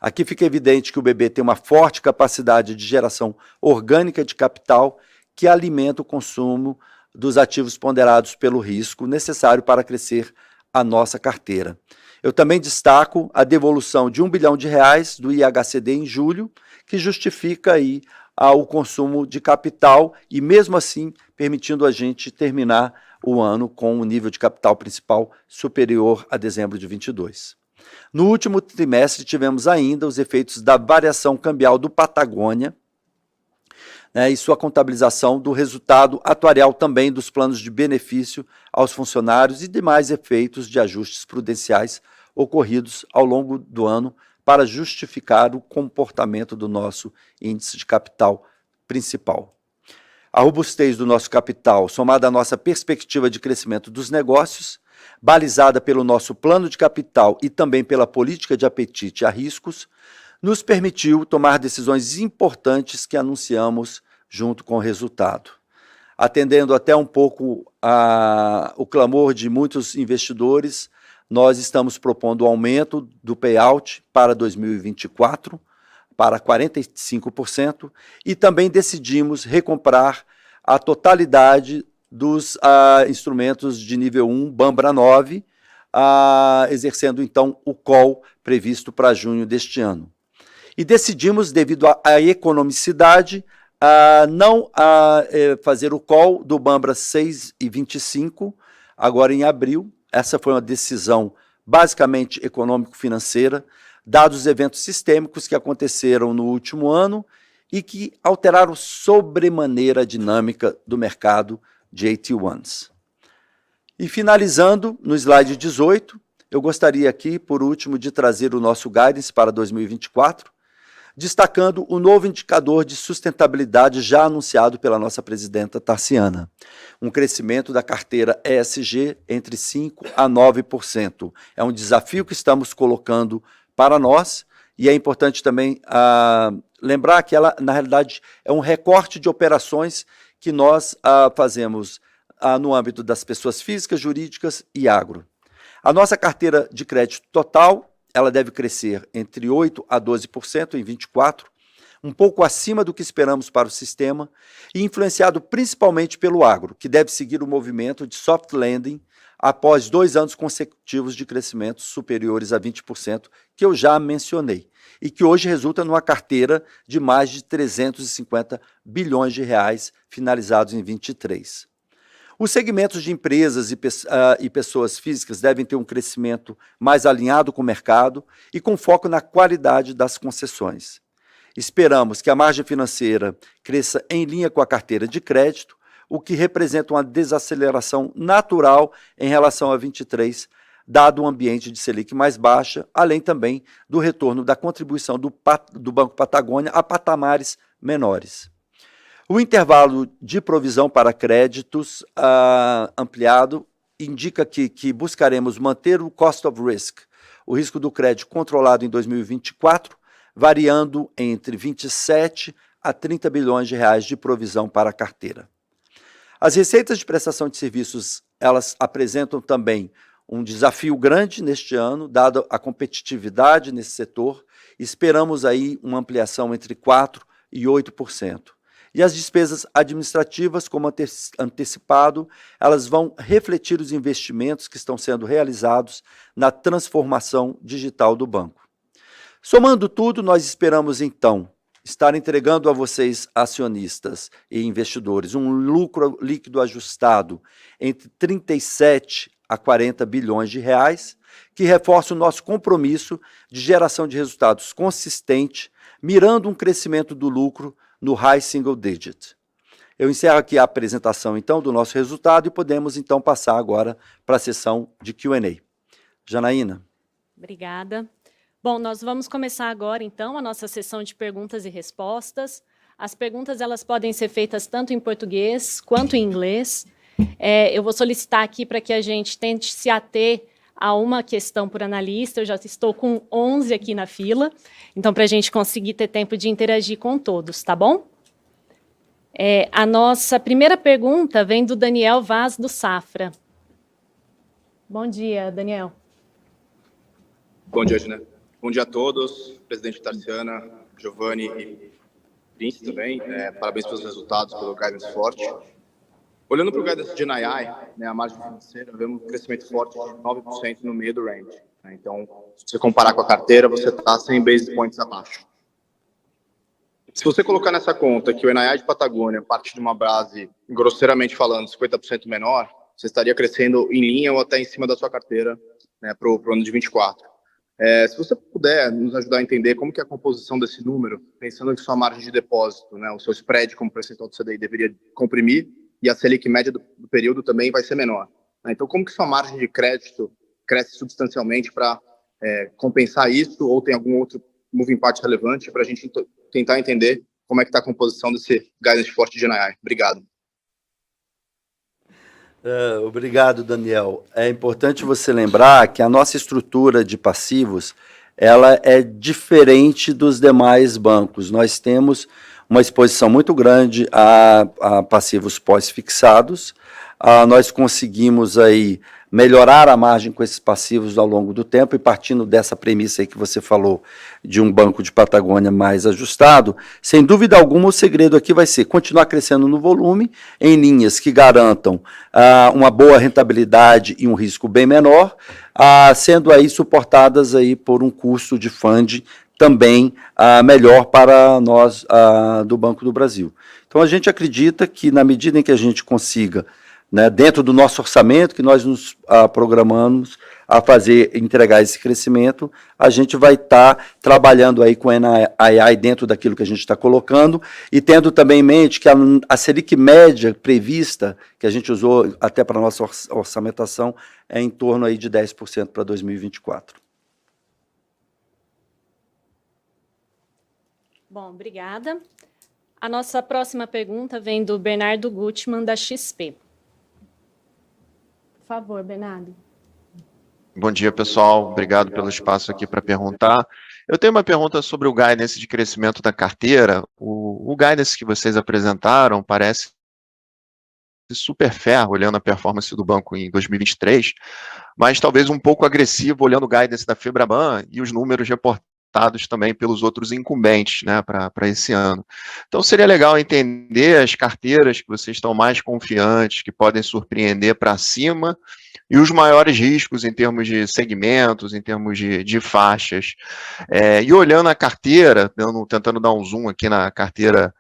Aqui fica evidente que o BB tem uma forte capacidade de geração orgânica de capital que alimenta o consumo dos ativos ponderados pelo risco necessário para crescer a nossa carteira. Eu também destaco a devolução de R$1 bilhão do IHCD em julho, que justifica aí o consumo de capital e, mesmo assim, permitindo a gente terminar o ano com um nível de capital principal superior a dezembro de 22. No último trimestre, tivemos ainda os efeitos da variação cambial do Patagônia, e sua contabilização do resultado atuarial também dos planos de benefício aos funcionários e demais efeitos de ajustes prudenciais ocorridos ao longo do ano para justificar o comportamento do nosso índice de capital principal. A robustez do nosso capital, somada à nossa perspectiva de crescimento dos negócios, balizada pelo nosso plano de capital e também pela política de apetite a riscos, nos permitiu tomar decisões importantes que anunciamos junto com o resultado. Atendendo até um pouco o clamor de muitos investidores, nós estamos propondo o aumento do payout para 2024 para 45% e também decidimos recomprar a totalidade dos instrumentos de nível 1 Bambra 9, exercendo então o call previsto para junho deste ano. E decidimos, devido à economicidade, não fazer o call do Bambra 6,25 agora em abril. Essa foi uma decisão basicamente econômico-financeira, dados os eventos sistêmicos que aconteceram no último ano e que alteraram sobremaneira a dinâmica do mercado de AT1s. E finalizando, no slide 18, eu gostaria aqui, por último, de trazer o nosso guidance para 2024, destacando o novo indicador de sustentabilidade já anunciado pela nossa presidenta Tarciana. Um crescimento da carteira ESG entre 5% a 9%. É um desafio que estamos colocando para nós e é importante também lembrar que ela, na realidade, é um recorte de operações que nós fazemos no âmbito das pessoas físicas, jurídicas e agro. A nossa carteira de crédito total, ela deve crescer entre 8% a 12% em 24, um pouco acima do que esperamos para o sistema, e influenciado principalmente pelo agro, que deve seguir o movimento de soft landing após 2 anos consecutivos de crescimentos superiores a 20%, que eu já mencionei, e que hoje resulta numa carteira de mais de 350 bilhões de reais finalizados em 23. Os segmentos de empresas e pessoas físicas devem ter um crescimento mais alinhado com o mercado e com foco na qualidade das concessões. Esperamos que a margem financeira cresça em linha com a carteira de crédito, o que representa uma desaceleração natural em relação a 23, dado o ambiente de Selic mais baixa, além também do retorno da contribuição do Banco Patagônia a patamares menores. O intervalo de provisão para créditos ampliado indica que buscaremos manter o cost of risk, o risco do crédito controlado em 2024, variando entre 27 a 30 bilhões de reais de provisão para a carteira. As receitas de prestação de serviços, elas apresentam também um desafio grande neste ano, dada a competitividade nesse setor. Esperamos aí uma ampliação entre 4% e 8%. E as despesas administrativas, como antecipado, elas vão refletir os investimentos que estão sendo realizados na transformação digital do banco. Somando tudo, nós esperamos, então, estar entregando a vocês, acionistas e investidores, um lucro líquido ajustado entre 37 a 40 bilhões de reais, que reforça o nosso compromisso de geração de resultados consistente, mirando um crescimento do lucro no high single digit. Eu encerro aqui a apresentação, então, do nosso resultado e podemos, então, passar agora para a sessão de Q&A. Janaína. Obrigada. Bom, nós vamos começar agora, então, a nossa sessão de perguntas e respostas. As perguntas, elas podem ser feitas tanto em português quanto em inglês. Eu vou solicitar aqui para que a gente tente se ater a uma questão por analista. Eu já estou com 11 aqui na fila, então, para a gente conseguir ter tempo de interagir com todos, tá bom? A nossa primeira pergunta vem do Daniel Vaz, do Safra. Bom dia, Daniel. Bom dia, Gina. Bom dia a todos, presidente Tarciana, Giovanni e Prince também. Parabéns pelos resultados, pelo guidance forte. Olhando para o guidance de NII, a margem financeira, vemos um crescimento forte de 9% no meio do range. Então, se você comparar com a carteira, você está 100 basis points abaixo. Se você colocar nessa conta que o NII de Patagônia parte de uma base, grosseiramente falando, 50% menor, você estaria crescendo em linha ou até em cima da sua carteira para o ano de 24. Se você puder nos ajudar a entender como que é a composição desse número, pensando que sua margem de depósito, o seu spread como percentual do CDI deveria comprimir e a Selic média do período também vai ser menor. Então, como que sua margem de crédito cresce substancialmente para compensar isso ou tem algum outro moving part relevante para a gente tentar entender como é que está a composição desse guidance forte de NII. Obrigado. Obrigado, Daniel. É importante você lembrar que a nossa estrutura de passivos ela é diferente dos demais bancos. Nós temos uma exposição muito grande a passivos pós-fixados. Nós conseguimos aí melhorar a margem com esses passivos ao longo do tempo e partindo dessa premissa aí que você falou de um banco de Patagônia mais ajustado, sem dúvida alguma o segredo aqui vai ser continuar crescendo no volume em linhas que garantam uma boa rentabilidade e um risco bem menor, sendo aí suportadas aí por um custo de funding também melhor para nós do Banco do Brasil. Então a gente acredita que na medida em que a gente consiga, né, dentro do nosso orçamento, que nós nos programamos a entregar esse crescimento, a gente vai estar trabalhando aí com a NII dentro daquilo que a gente está colocando e tendo também em mente que a Selic média prevista, que a gente usou até para a nossa orçamentação, é em torno aí de 10% para 2024. Bom, obrigada. A nossa próxima pergunta vem do Bernardo Gutmann, da XP. Por favor, Bernardo. Bom dia, pessoal. Obrigado pelo espaço aqui para perguntar. Eu tenho uma pergunta sobre o guidance de crescimento da carteira. O guidance que vocês apresentaram parece super fair, olhando a performance do banco em 2023, mas talvez um pouco agressivo, olhando o guidance da Febraban e os números reportados também pelos outros incumbentes, né, para esse ano. Então, seria legal entender as carteiras que vocês estão mais confiantes, que podem surpreender para cima, e os maiores riscos em termos de segmentos, em termos de faixas. E olhando a carteira, tentando dar um zoom aqui na carteira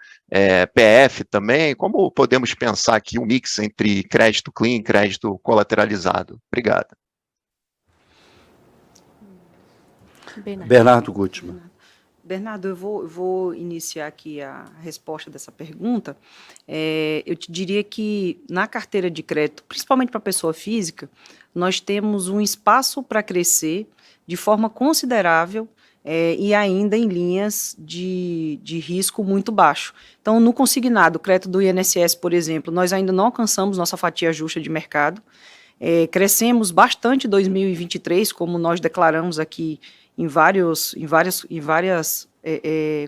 PF também, como podemos pensar aqui um mix entre crédito clean e crédito colateralizado? Obrigado. Bernardo Gutmann. Bernardo, eu vou iniciar aqui a resposta dessa pergunta. Eu te diria que na carteira de crédito, principalmente para a pessoa física, nós temos um espaço para crescer de forma considerável e ainda em linhas de risco muito baixo. Então, no consignado, crédito do INSS, por exemplo, nós ainda não alcançamos nossa fatia justa de mercado. Crescemos bastante em 2023, como nós declaramos aqui em várias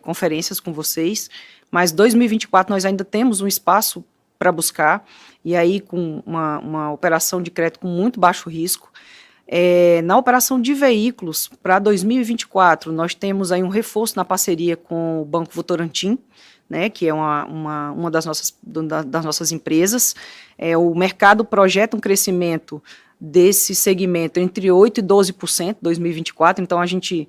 conferências com vocês, mas 2024 nós ainda temos um espaço para buscar, e aí com uma operação de crédito com muito baixo risco. Na operação de veículos, para 2024, nós temos aí um reforço na parceria com o Banco Votorantim, né, que é uma das nossas empresas. O mercado projeta um crescimento desse segmento entre 8% e 12% em 2024, então a gente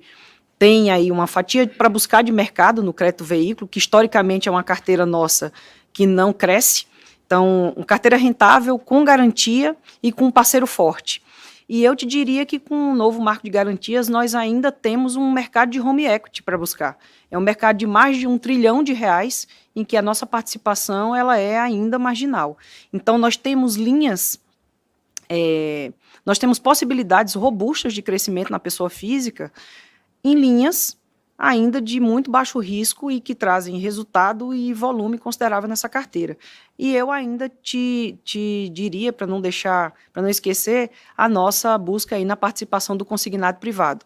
tem aí uma fatia para buscar de mercado no crédito veículo, que historicamente é uma carteira nossa que não cresce, então uma carteira rentável, com garantia e com um parceiro forte. E eu te diria que com o novo marco de garantias nós ainda temos um mercado de home equity para buscar. É um mercado de mais de R$1 trilhão em que a nossa participação ela é ainda marginal. Então nós temos linhas nós temos possibilidades robustas de crescimento na pessoa física em linhas ainda de muito baixo risco e que trazem resultado e volume considerável nessa carteira. E eu ainda te diria, para não esquecer, a nossa busca aí na participação do consignado privado.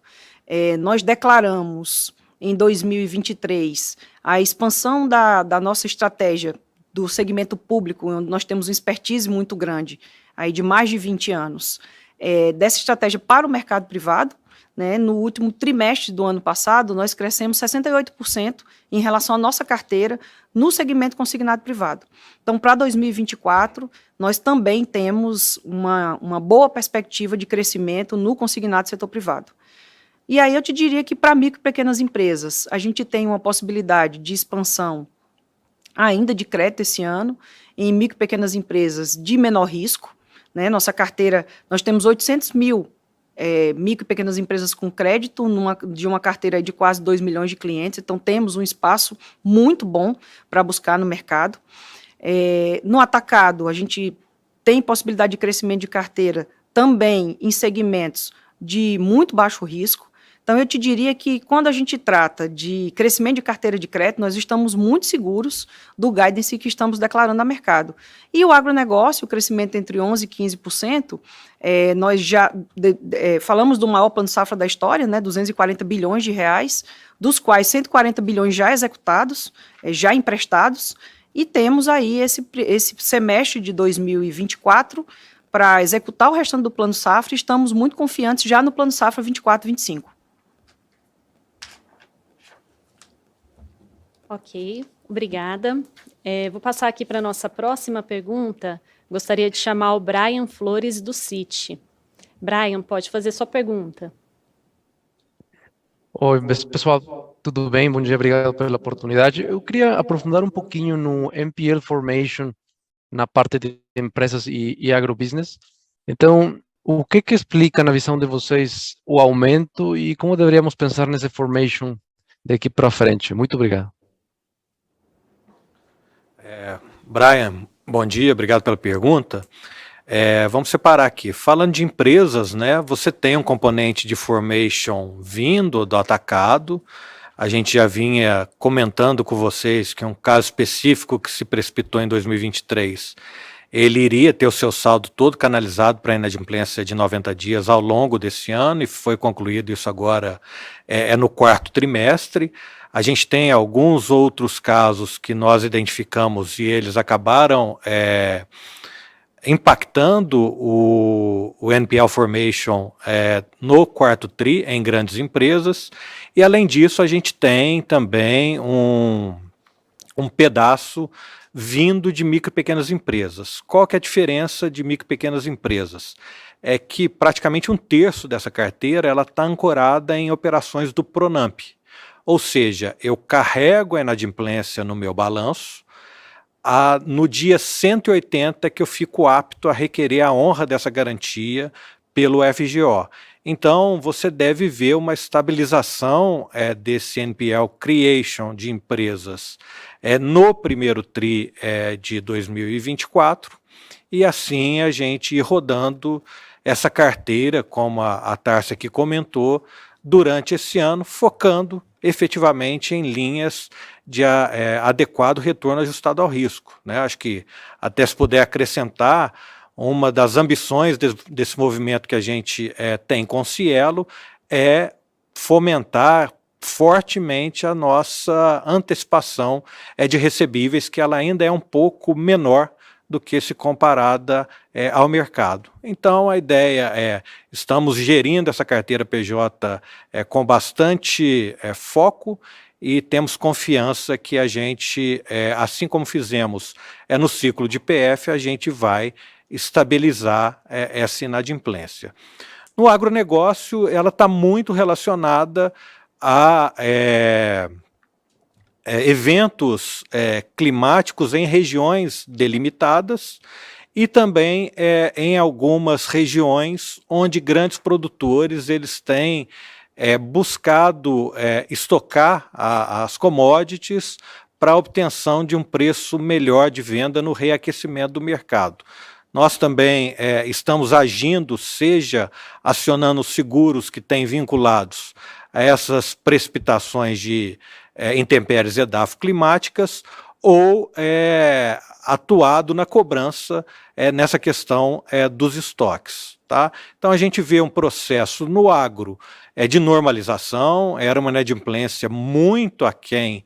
Nós declaramos em 2023 a expansão da nossa estratégia do segmento público, onde nós temos uma expertise muito grande, aí de mais de 20 anos, dessa estratégia para o mercado privado, né? No último trimestre do ano passado, nós crescemos 68% em relação à nossa carteira no segmento consignado privado. Então, para 2024, nós também temos uma boa perspectiva de crescimento no consignado setor privado. E aí eu te diria que para micro e pequenas empresas, a gente tem uma possibilidade de expansão ainda de crédito esse ano, em micro e pequenas empresas de menor risco, né? Nossa carteira, nós temos 800 mil micro e pequenas empresas com crédito, de uma carteira de quase 2 milhões de clientes, então temos um espaço muito bom para buscar no mercado. No atacado, a gente tem possibilidade de crescimento de carteira também em segmentos de muito baixo risco, Então, eu te diria que quando a gente trata de crescimento de carteira de crédito, nós estamos muito seguros do guidance que estamos declarando ao mercado. E o agronegócio, o crescimento entre 11% e 15%, nós já falamos do maior plano safra da história, né, 240 bilhões de reais, dos quais 140 bilhões já executados, já emprestados, e temos aí esse semestre de 2024 para executar o restante do plano safra, e estamos muito confiantes já no plano safra 24-25. Ok, obrigada. Vou passar aqui para a nossa próxima pergunta. Gostaria de chamar o Brian Flores, do Citi. Brian, pode fazer sua pergunta. Oi, pessoal, tudo bem? Bom dia, obrigado pela oportunidade. Eu queria aprofundar um pouquinho no NPL Formation na parte de empresas e agrobusiness. Então, o que explica, na visão de vocês, o aumento e como deveríamos pensar nesse formation daqui para frente? Muito obrigado. Brian, bom dia, obrigado pela pergunta. Vamos separar aqui. Falando de empresas, né, você tem um componente de formation vindo do atacado. A gente já vinha comentando com vocês que um caso específico que se precipitou em 2023, ele iria ter o seu saldo todo canalizado para a inadimplência de 90 dias ao longo desse ano, e foi concluído isso agora no quarto trimestre. A gente tem alguns outros casos que nós identificamos e eles acabaram impactando o NPL Formation no quarto TRI em grandes empresas, e além disso a gente tem também um pedaço vindo de micro e pequenas empresas. Qual que é a diferença de micro e pequenas empresas? É que praticamente 1/3 dessa carteira ela está ancorada em operações do Pronamp. Ou seja, eu carrego a inadimplência no meu balanço, no dia 180 que eu fico apto a requerer a honra dessa garantia pelo FGO. Então, você deve ver uma estabilização desse NPL Creation de empresas no primeiro TRI de 2024, e assim a gente ir rodando essa carteira, como a Tárcia aqui comentou, durante esse ano, focando efetivamente em linhas de adequado retorno ajustado ao risco, né? Acho que até se puder acrescentar, uma das ambições desse movimento que a gente tem com o Cielo é fomentar fortemente a nossa antecipação de recebíveis, que ela ainda é um pouco menor do que se comparada ao mercado. Então, a ideia estamos gerindo essa carteira PJ com bastante foco, e temos confiança que a gente, assim como fizemos no ciclo de PF, a gente vai estabilizar essa inadimplência. No agronegócio, ela está muito relacionada a eventos climáticos em regiões delimitadas, e também em algumas regiões onde grandes produtores eles têm buscado estocar as commodities para a obtenção de um preço melhor de venda no reaquecimento do mercado. Nós também estamos agindo, seja acionando os seguros que têm vinculados a essas precipitações de intempéries edafoclimáticas, ou atuado na cobrança nessa questão dos estoques. Tá? Então a gente vê um processo no agro de normalização, era uma inadimplência muito aquém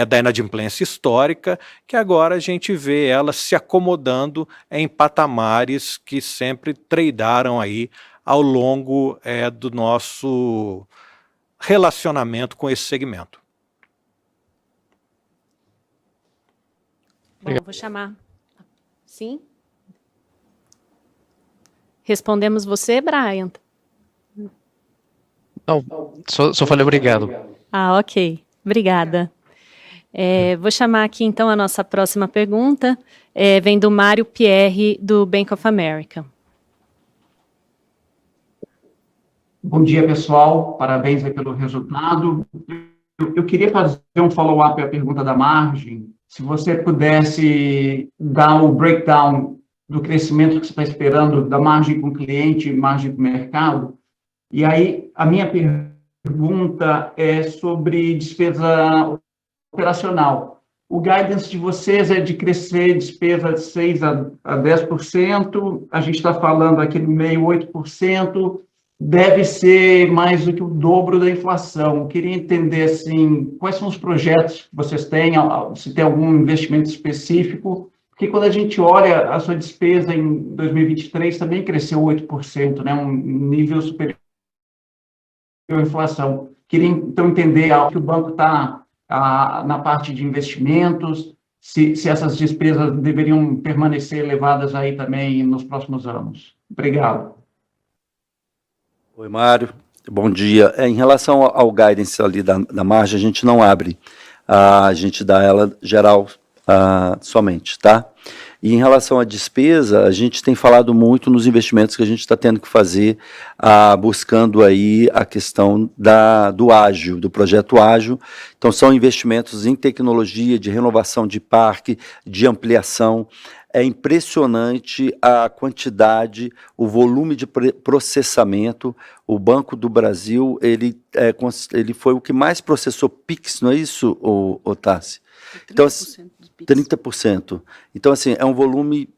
da inadimplência histórica, que agora a gente vê ela se acomodando em patamares que sempre tradearam aí ao longo do nosso relacionamento com esse segmento. Bom, vou chamar. Sim? Respondemos você, Brian? Não, só falei obrigado. Ah, ok. Obrigada. Vou chamar aqui, então, a nossa próxima pergunta. Vem do Mário Pierre, do Bank of America. Bom dia, pessoal. Parabéns aí pelo resultado. Eu queria fazer um follow-up à pergunta da margem. Se você pudesse dar o breakdown do crescimento que você está esperando da margem com o cliente e margem com o mercado. E aí, a minha pergunta é sobre despesa operacional. O guidance de vocês é de crescer despesa de 6 a 10%, a gente está falando aqui no meio 8%, deve ser mais do que o dobro da inflação. Eu queria entender, assim, quais são os projetos que vocês têm, se tem algum investimento específico, porque quando a gente olha a sua despesa em 2023 também cresceu 8%, né, um nível superior à inflação. Queria, então, entender que o banco está na parte de investimentos, se essas despesas deveriam permanecer elevadas aí também nos próximos anos. Obrigado. Oi, Mário. Bom dia. Em relação ao guidance ali da margem, a gente não abre, a gente dá ela geral somente, tá? E em relação à despesa, a gente tem falado muito nos investimentos que a gente está tendo que fazer, buscando aí a questão do ágil, do projeto ágil. Então, são investimentos em tecnologia, de renovação de parque, de ampliação. É impressionante a quantidade, o volume de processamento. O Banco do Brasil, ele foi o que mais processou PIX, não é isso, Tassi? Então, 30%. Então, assim, é um volume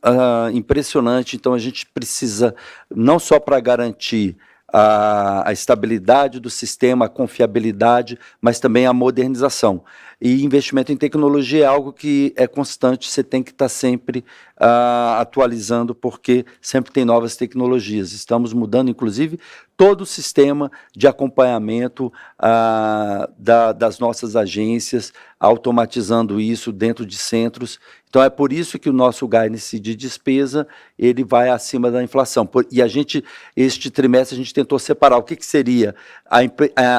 impressionante. Então, a gente precisa, não só para garantir a estabilidade do sistema, a confiabilidade, mas também a modernização. E investimento em tecnologia é algo que é constante, você tem que estar sempre atualizando, porque sempre tem novas tecnologias. Estamos mudando, inclusive, todo o sistema de acompanhamento das nossas agências, automatizando isso dentro de centros. Então, é por isso que o nosso guidance de despesa, ele vai acima da inflação. E este trimestre, a gente tentou separar o que seria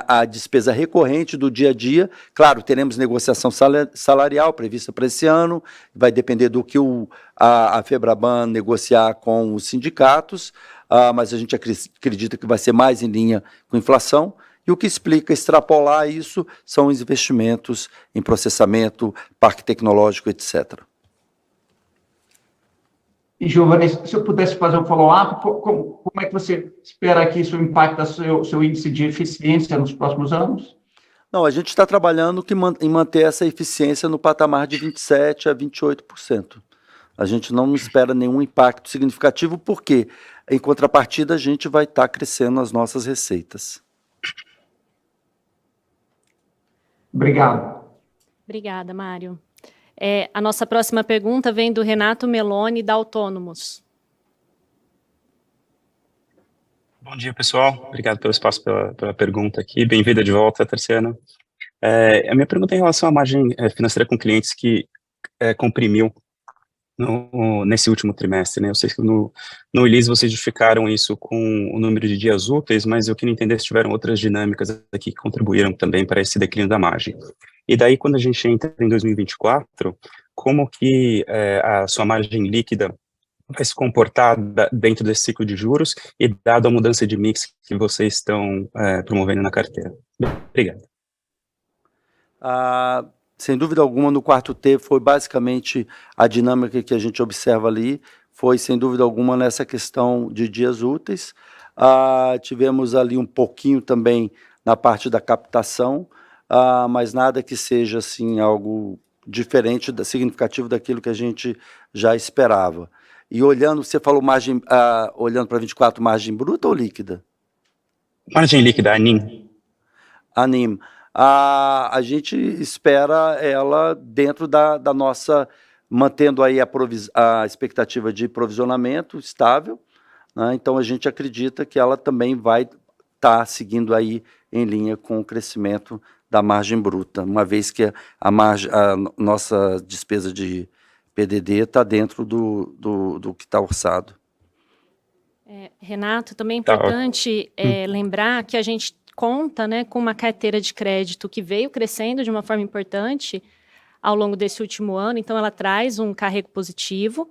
a despesa recorrente do dia a dia. Claro, teremos negociação salarial prevista para esse ano, vai depender do que a Febraban negociar com os sindicatos, mas a gente acredita que vai ser mais em linha com a inflação. E o que explica extrapolar isso são os investimentos em processamento, parque tecnológico, etc. E, Giovanni, se eu pudesse fazer um follow-up, como é que você espera que isso impacte seu índice de eficiência nos próximos anos? Não, a gente está trabalhando em manter essa eficiência no patamar de 27% a 28%. A gente não espera nenhum impacto significativo, porque, em contrapartida, a gente vai estar crescendo as nossas receitas. Obrigado. Obrigada, Mário. A nossa próxima pergunta vem do Renato Meloni, da Autônomos. Bom dia, pessoal. Obrigado pelo espaço, pela pergunta aqui. Bem-vinda de volta, Tarciana. A minha pergunta é em relação à margem financeira com clientes que comprimiu nesse último trimestre, né? Eu sei que no Release vocês justificaram isso com o número de dias úteis, mas eu queria entender se tiveram outras dinâmicas aqui que contribuíram também para esse declínio da margem. E daí, quando a gente entra em 2024, como que a sua margem líquida vai se comportar dentro desse ciclo de juros e dado a mudança de mix que vocês estão promovendo na carteira? Obrigado. Sem dúvida alguma, no quarto T foi basicamente a dinâmica que a gente observa ali, foi sem dúvida alguma nessa questão de dias úteis. Tivemos ali um pouquinho também na parte da captação, mas nada que seja assim algo diferente, significativo daquilo que a gente já esperava. E olhando, você falou margem, olhando para 24, margem bruta ou líquida? Margem líquida, ANIM. ANIM. A gente espera ela dentro da nossa, mantendo aí a expectativa de provisionamento estável, né? Então a gente acredita que ela também vai estar seguindo aí em linha com o crescimento da margem bruta, uma vez que a nossa despesa de PDD está dentro do que está orçado. Renato, também é importante lembrar que a gente conta, né, com uma carteira de crédito que veio crescendo de uma forma importante ao longo desse último ano, então ela traz um carrego positivo,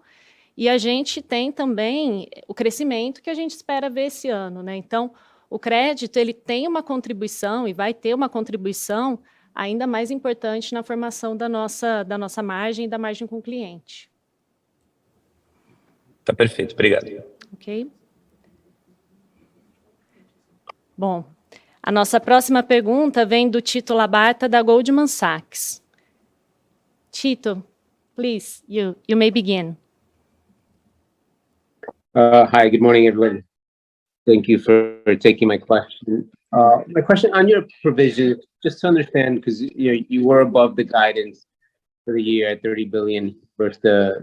e a gente tem também o crescimento que a gente espera ver esse ano, né? Então, o crédito, ele tem uma contribuição e vai ter uma contribuição ainda mais importante na formação da nossa margem e da margem com o cliente. Tá perfeito, obrigado. Ok? Bom, A nossa próxima pergunta vem do Tito Labarta, da Goldman Sachs. Tito, please, you may begin. Hi, good morning, everyone. Thank you for taking my question. My question on your provision, just to understand, because you were above the guidance for the year at 30 billion versus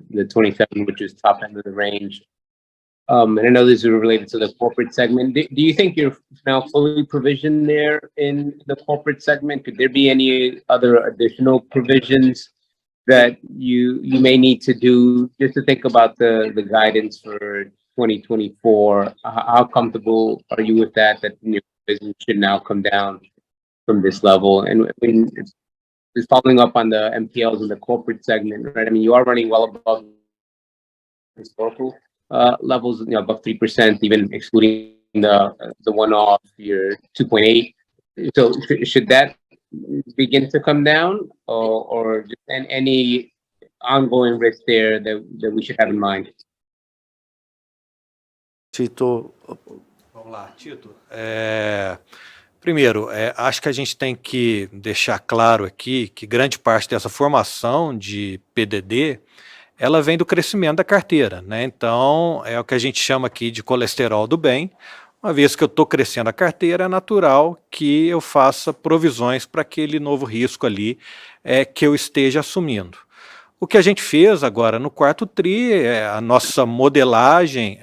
the 27, which is top end of the range. And I know this is related to the corporate segment. Do you think you're now fully provisioned there in the corporate segment? Could there be any other additional provisions that you may need to do, just to think about the guidance for 2024? How comfortable are you with that your business should now come down from this level? And when it's following up on the NPLs in the corporate segment, right? I mean, you are running well above historical levels, above 3%, even excluding the one-off, you're 2.8. So should that begin to come down, or just any ongoing risk there that we should have in mind? Tito. Vamos lá, Tito. Primeiro, acho que a gente tem que deixar claro aqui que grande parte dessa formação de PDD, ela vem do crescimento da carteira, né? Então, é o que a gente chama aqui de colesterol do bem. Uma vez que eu estou crescendo a carteira, é natural que eu faça provisões para aquele novo risco ali que eu esteja assumindo. O que a gente fez agora no quarto TRI, a nossa modelagem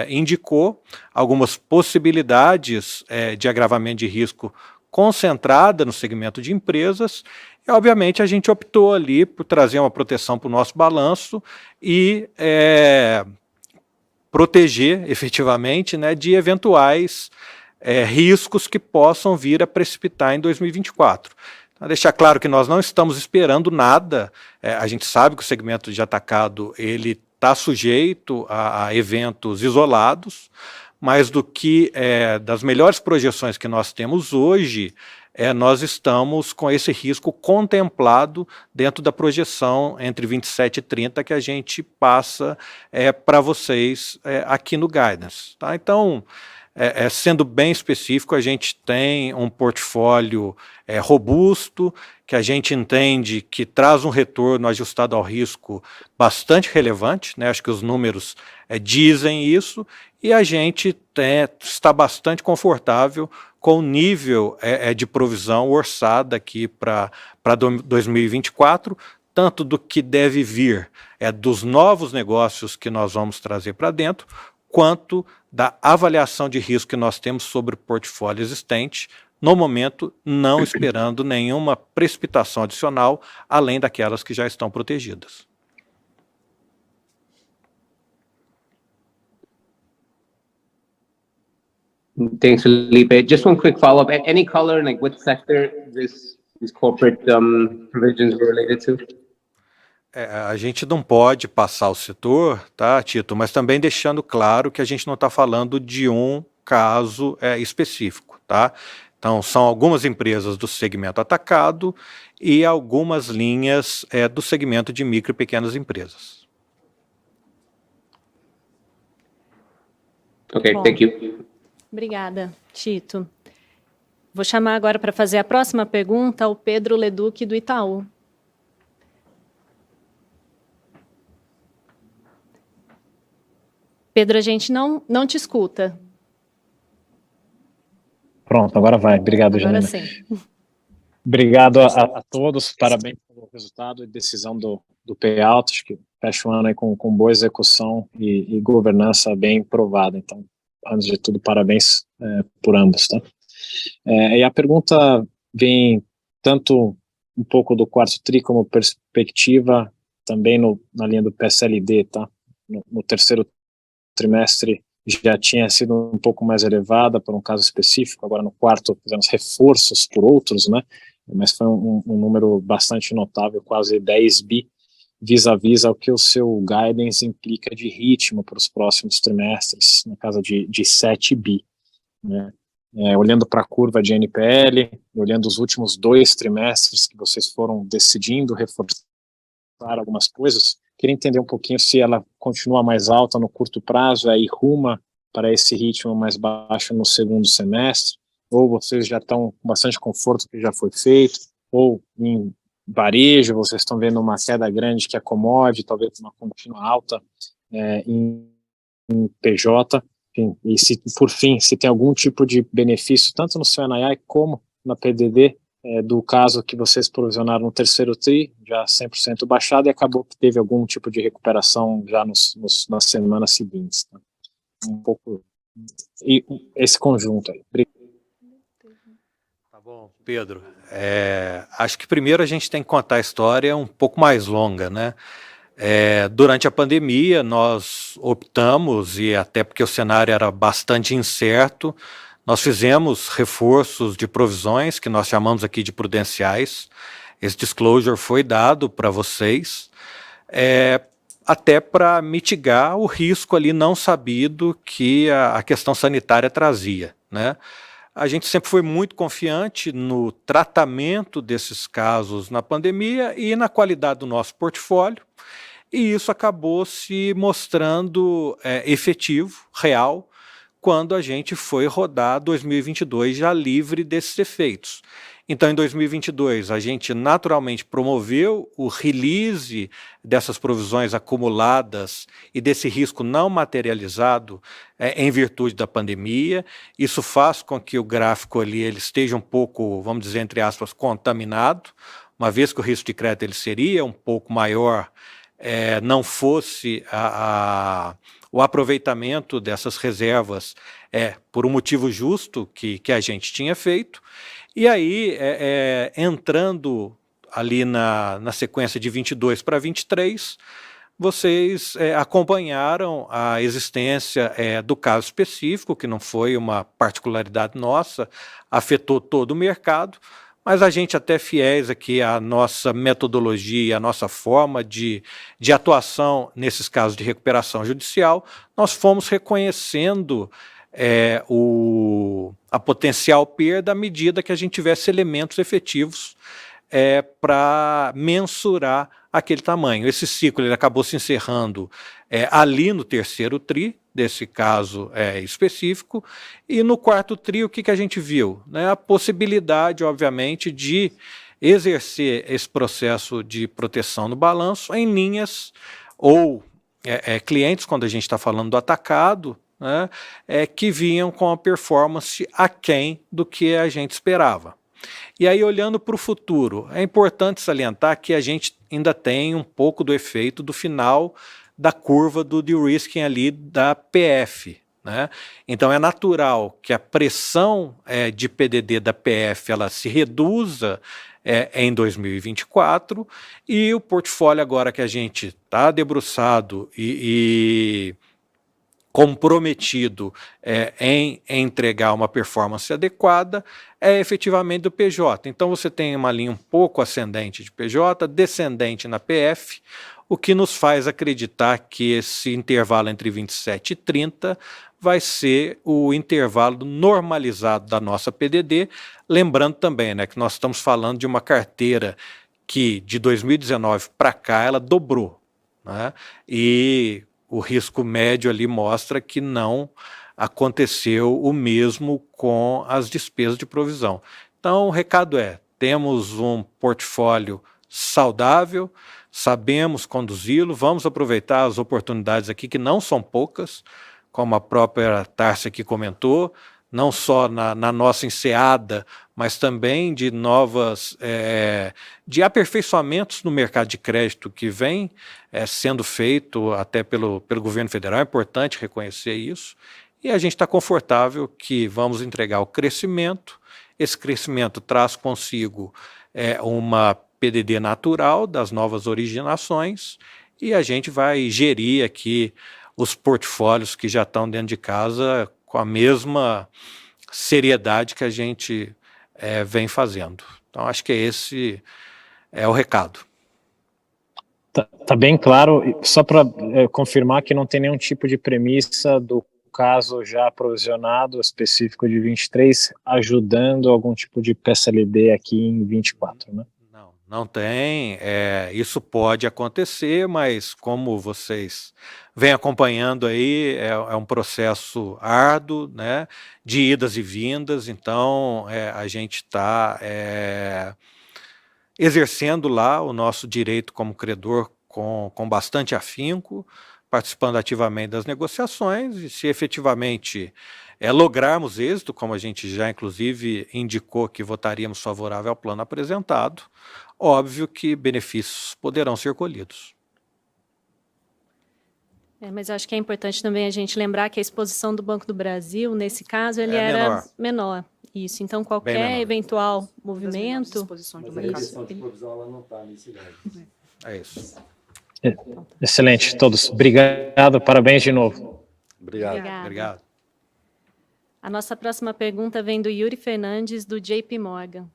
indicou algumas possibilidades de agravamento de risco concentrada no segmento de empresas, e obviamente a gente optou ali por trazer uma proteção para o nosso balanço e proteger efetivamente, né, de eventuais riscos que possam vir a precipitar em 2024. Então, deixar claro que nós não estamos esperando nada, a gente sabe que o segmento de atacado ele está sujeito a eventos isolados, mas das melhores projeções que nós temos hoje, nós estamos com esse risco contemplado dentro da projeção entre 27 e 30 que a gente passa para vocês aqui no Guidance. Tá? Então, sendo bem específico, a gente tem um portfólio robusto, que a gente entende que traz um retorno ajustado ao risco bastante relevante, né? Acho que os números dizem isso, e a gente está bastante confortável com o nível de provisão orçada aqui para 2024, tanto do que deve vir dos novos negócios que nós vamos trazer para dentro, quanto da avaliação de risco que nós temos sobre o portfólio existente, no momento não esperando nenhuma precipitação adicional, além daquelas que já estão protegidas. Thanks, Felipe. Just one quick follow-up. Any color, like what sector these corporate provisions were related to? A gente não pode passar o setor, tá, Tito? Mas também deixando claro que a gente não está falando de um caso específico, tá? Então, são algumas empresas do segmento atacado e algumas linhas do segmento de micro e pequenas empresas. Ok, thank you. Obrigada, Tito. Vou chamar agora para fazer a próxima pergunta o Pedro Leduc, do Itaú. Pedro, a gente não te escuta. Pronto, agora vai. Obrigado, Agora Janaína. sim. Obrigado a todos, parabéns pelo resultado e decisão do payout, acho que fecha o ano aí com boa execução e governança bem provada. Então, antes de tudo, parabéns por ambos, tá? E a pergunta vem tanto um pouco do quarto TRI como perspectiva, também na linha do PSLD, tá? No terceiro trimestre já tinha sido um pouco mais elevada por um caso específico, agora no quarto fizemos reforços por outros, né? Mas foi um número bastante notável, quase 10 bi, vis-a-vis ao que o seu guidance implica de ritmo para os próximos trimestres, na casa de 7 bi, né? Olhando para a curva de NPL, olhando os últimos 2 trimestres que vocês foram decidindo reforçar algumas coisas, queria entender um pouquinho se ela continua mais alta no curto prazo, aí ruma para esse ritmo mais baixo no segundo semestre, ou vocês já estão com bastante conforto que já foi feito, ou em varejo, vocês estão vendo uma queda grande que acomode, talvez uma contínua alta em PJ, enfim, e se, por fim, se tem algum tipo de benefício, tanto no seu NII como na PDD, do caso que vocês provisionaram no terceiro TRI, já 100% baixado, e acabou que teve algum tipo de recuperação já nas semanas seguintes. Tá? Um pouco e esse conjunto aí. Tá bom, Pedro. Acho que primeiro a gente tem que contar a história um pouco mais longa, né? Durante a pandemia, nós optamos, e até porque o cenário era bastante incerto, nós fizemos reforços de provisões, que nós chamamos aqui de prudenciais. Esse disclosure foi dado para vocês, até para mitigar o risco ali não sabido que a questão sanitária trazia, né? A gente sempre foi muito confiante no tratamento desses casos na pandemia e na qualidade do nosso portfólio, e isso acabou se mostrando efetivo, real, quando a gente foi rodar 2022 já livre desses efeitos. Então, em 2022, a gente naturalmente promoveu o release dessas provisões acumuladas e desse risco não materializado em virtude da pandemia. Isso faz com que o gráfico ali ele esteja um pouco, vamos dizer, entre aspas, contaminado, uma vez que o risco de crédito ele seria um pouco maior, não fosse o aproveitamento dessas reservas por um motivo justo que a gente tinha feito. E aí, entrando ali na sequência de 22 para 23, vocês acompanharam a existência do caso específico, que não foi uma particularidade nossa, afetou todo o mercado, mas a gente até fiéis aqui à nossa metodologia, à nossa forma de atuação nesses casos de recuperação judicial, nós fomos reconhecendo a potencial perda à medida que a gente tivesse elementos efetivos para mensurar aquele tamanho. Esse ciclo ele acabou se encerrando ali no terceiro TRI, desse caso específico, e no quarto TRI o que a gente viu? A possibilidade, obviamente, de exercer esse processo de proteção no balanço em linhas ou clientes, quando a gente está falando do atacado, né, que vinham com a performance aquém do que a gente esperava. E aí, olhando para o futuro, é importante salientar que a gente ainda tem um pouco do efeito do final da curva do de-risking ali da PF. Né? Então, é natural que a pressão de PDD da PF ela se reduza em 2024, e o portfólio agora que a gente está debruçado e comprometido em entregar uma performance adequada, efetivamente do PJ. Então você tem uma linha um pouco ascendente de PJ, descendente na PF, o que nos faz acreditar que esse intervalo entre 27 e 30 vai ser o intervalo normalizado da nossa PDD, lembrando também que nós estamos falando de uma carteira que de 2019 para cá ela dobrou, né? E o risco médio ali mostra que não aconteceu o mesmo com as despesas de provisão. Então, o recado temos um portfólio saudável, sabemos conduzi-lo, vamos aproveitar as oportunidades aqui, que não são poucas, como a própria Tárcia aqui comentou, não só na nossa enseada, mas também de de aperfeiçoamentos no mercado de crédito que vem sendo feito até pelo governo federal, é importante reconhecer isso, e a gente está confortável que vamos entregar o crescimento. Esse crescimento traz consigo uma PDD natural das novas originações, e a gente vai gerir aqui os portfólios que já estão dentro de casa com a mesma seriedade que a gente vem fazendo. Então, acho que esse é o recado. Tá bem claro, só para confirmar que não tem nenhum tipo de premissa do caso já provisionado específico de 23 ajudando algum tipo de PSLD aqui em 24, né? Não tem, isso pode acontecer, mas como vocês vêm acompanhando aí, é um processo árduo, né, de idas e vindas, então a gente está exercendo lá o nosso direito como credor com bastante afinco, participando ativamente das negociações, e se efetivamente lograrmos êxito, como a gente já inclusive indicou que votaríamos favorável ao plano apresentado, óbvio que benefícios poderão ser colhidos. Mas eu acho que é importante também a gente lembrar que a exposição do Banco do Brasil, nesse caso, ele era menor. menor. Isso, então menor. qualquer eventual Das menores movimento... disposições do Mas a mercado. reversão de provisão ela não está nesse gás. É isso. Excelente, todos. Obrigado, parabéns de novo. Obrigado. Obrigada. Obrigado. A nossa próxima pergunta vem do Yuri Fernandes, do JP Morgan.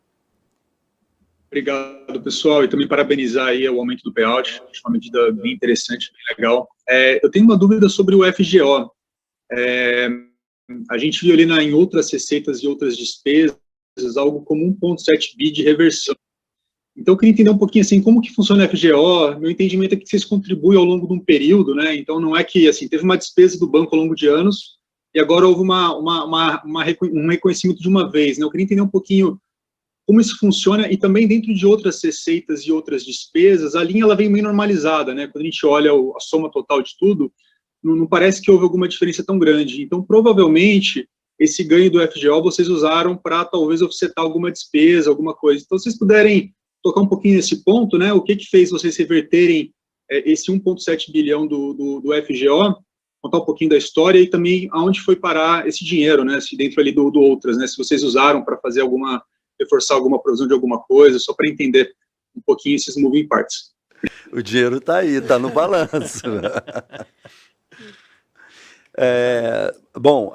Obrigado, pessoal, e também parabenizar aí o aumento do payout, acho uma medida bem interessante, bem legal. Eu tenho uma dúvida sobre o FGO. A gente viu ali em outras receitas e outras despesas algo como 1,7 bi de reversão. Então, eu queria entender um pouquinho, assim, como que funciona o FGO. Meu entendimento é que vocês contribuem ao longo de um período, né? Então, não é que, assim, teve uma despesa do banco ao longo de anos e agora houve um reconhecimento de uma vez, né? Eu queria entender um pouquinho como isso funciona e também dentro de outras receitas e outras despesas, a linha ela vem meio normalizada, né? Quando a gente olha a soma total de tudo, não parece que houve alguma diferença tão grande. Então, provavelmente, esse ganho do FGO vocês usaram para talvez offsetar alguma despesa, alguma coisa. Então, se vocês puderem tocar um pouquinho nesse ponto, né? O que fez vocês reverterem esse 1,7 bilhão do FGO, contar um pouquinho da história e também aonde foi parar esse dinheiro, né? Se dentro ali do outras, né? Se vocês usaram para fazer reforçar alguma provisão de alguma coisa, só para entender um pouquinho esses moving parts. O dinheiro está aí, está no balanço. Bom,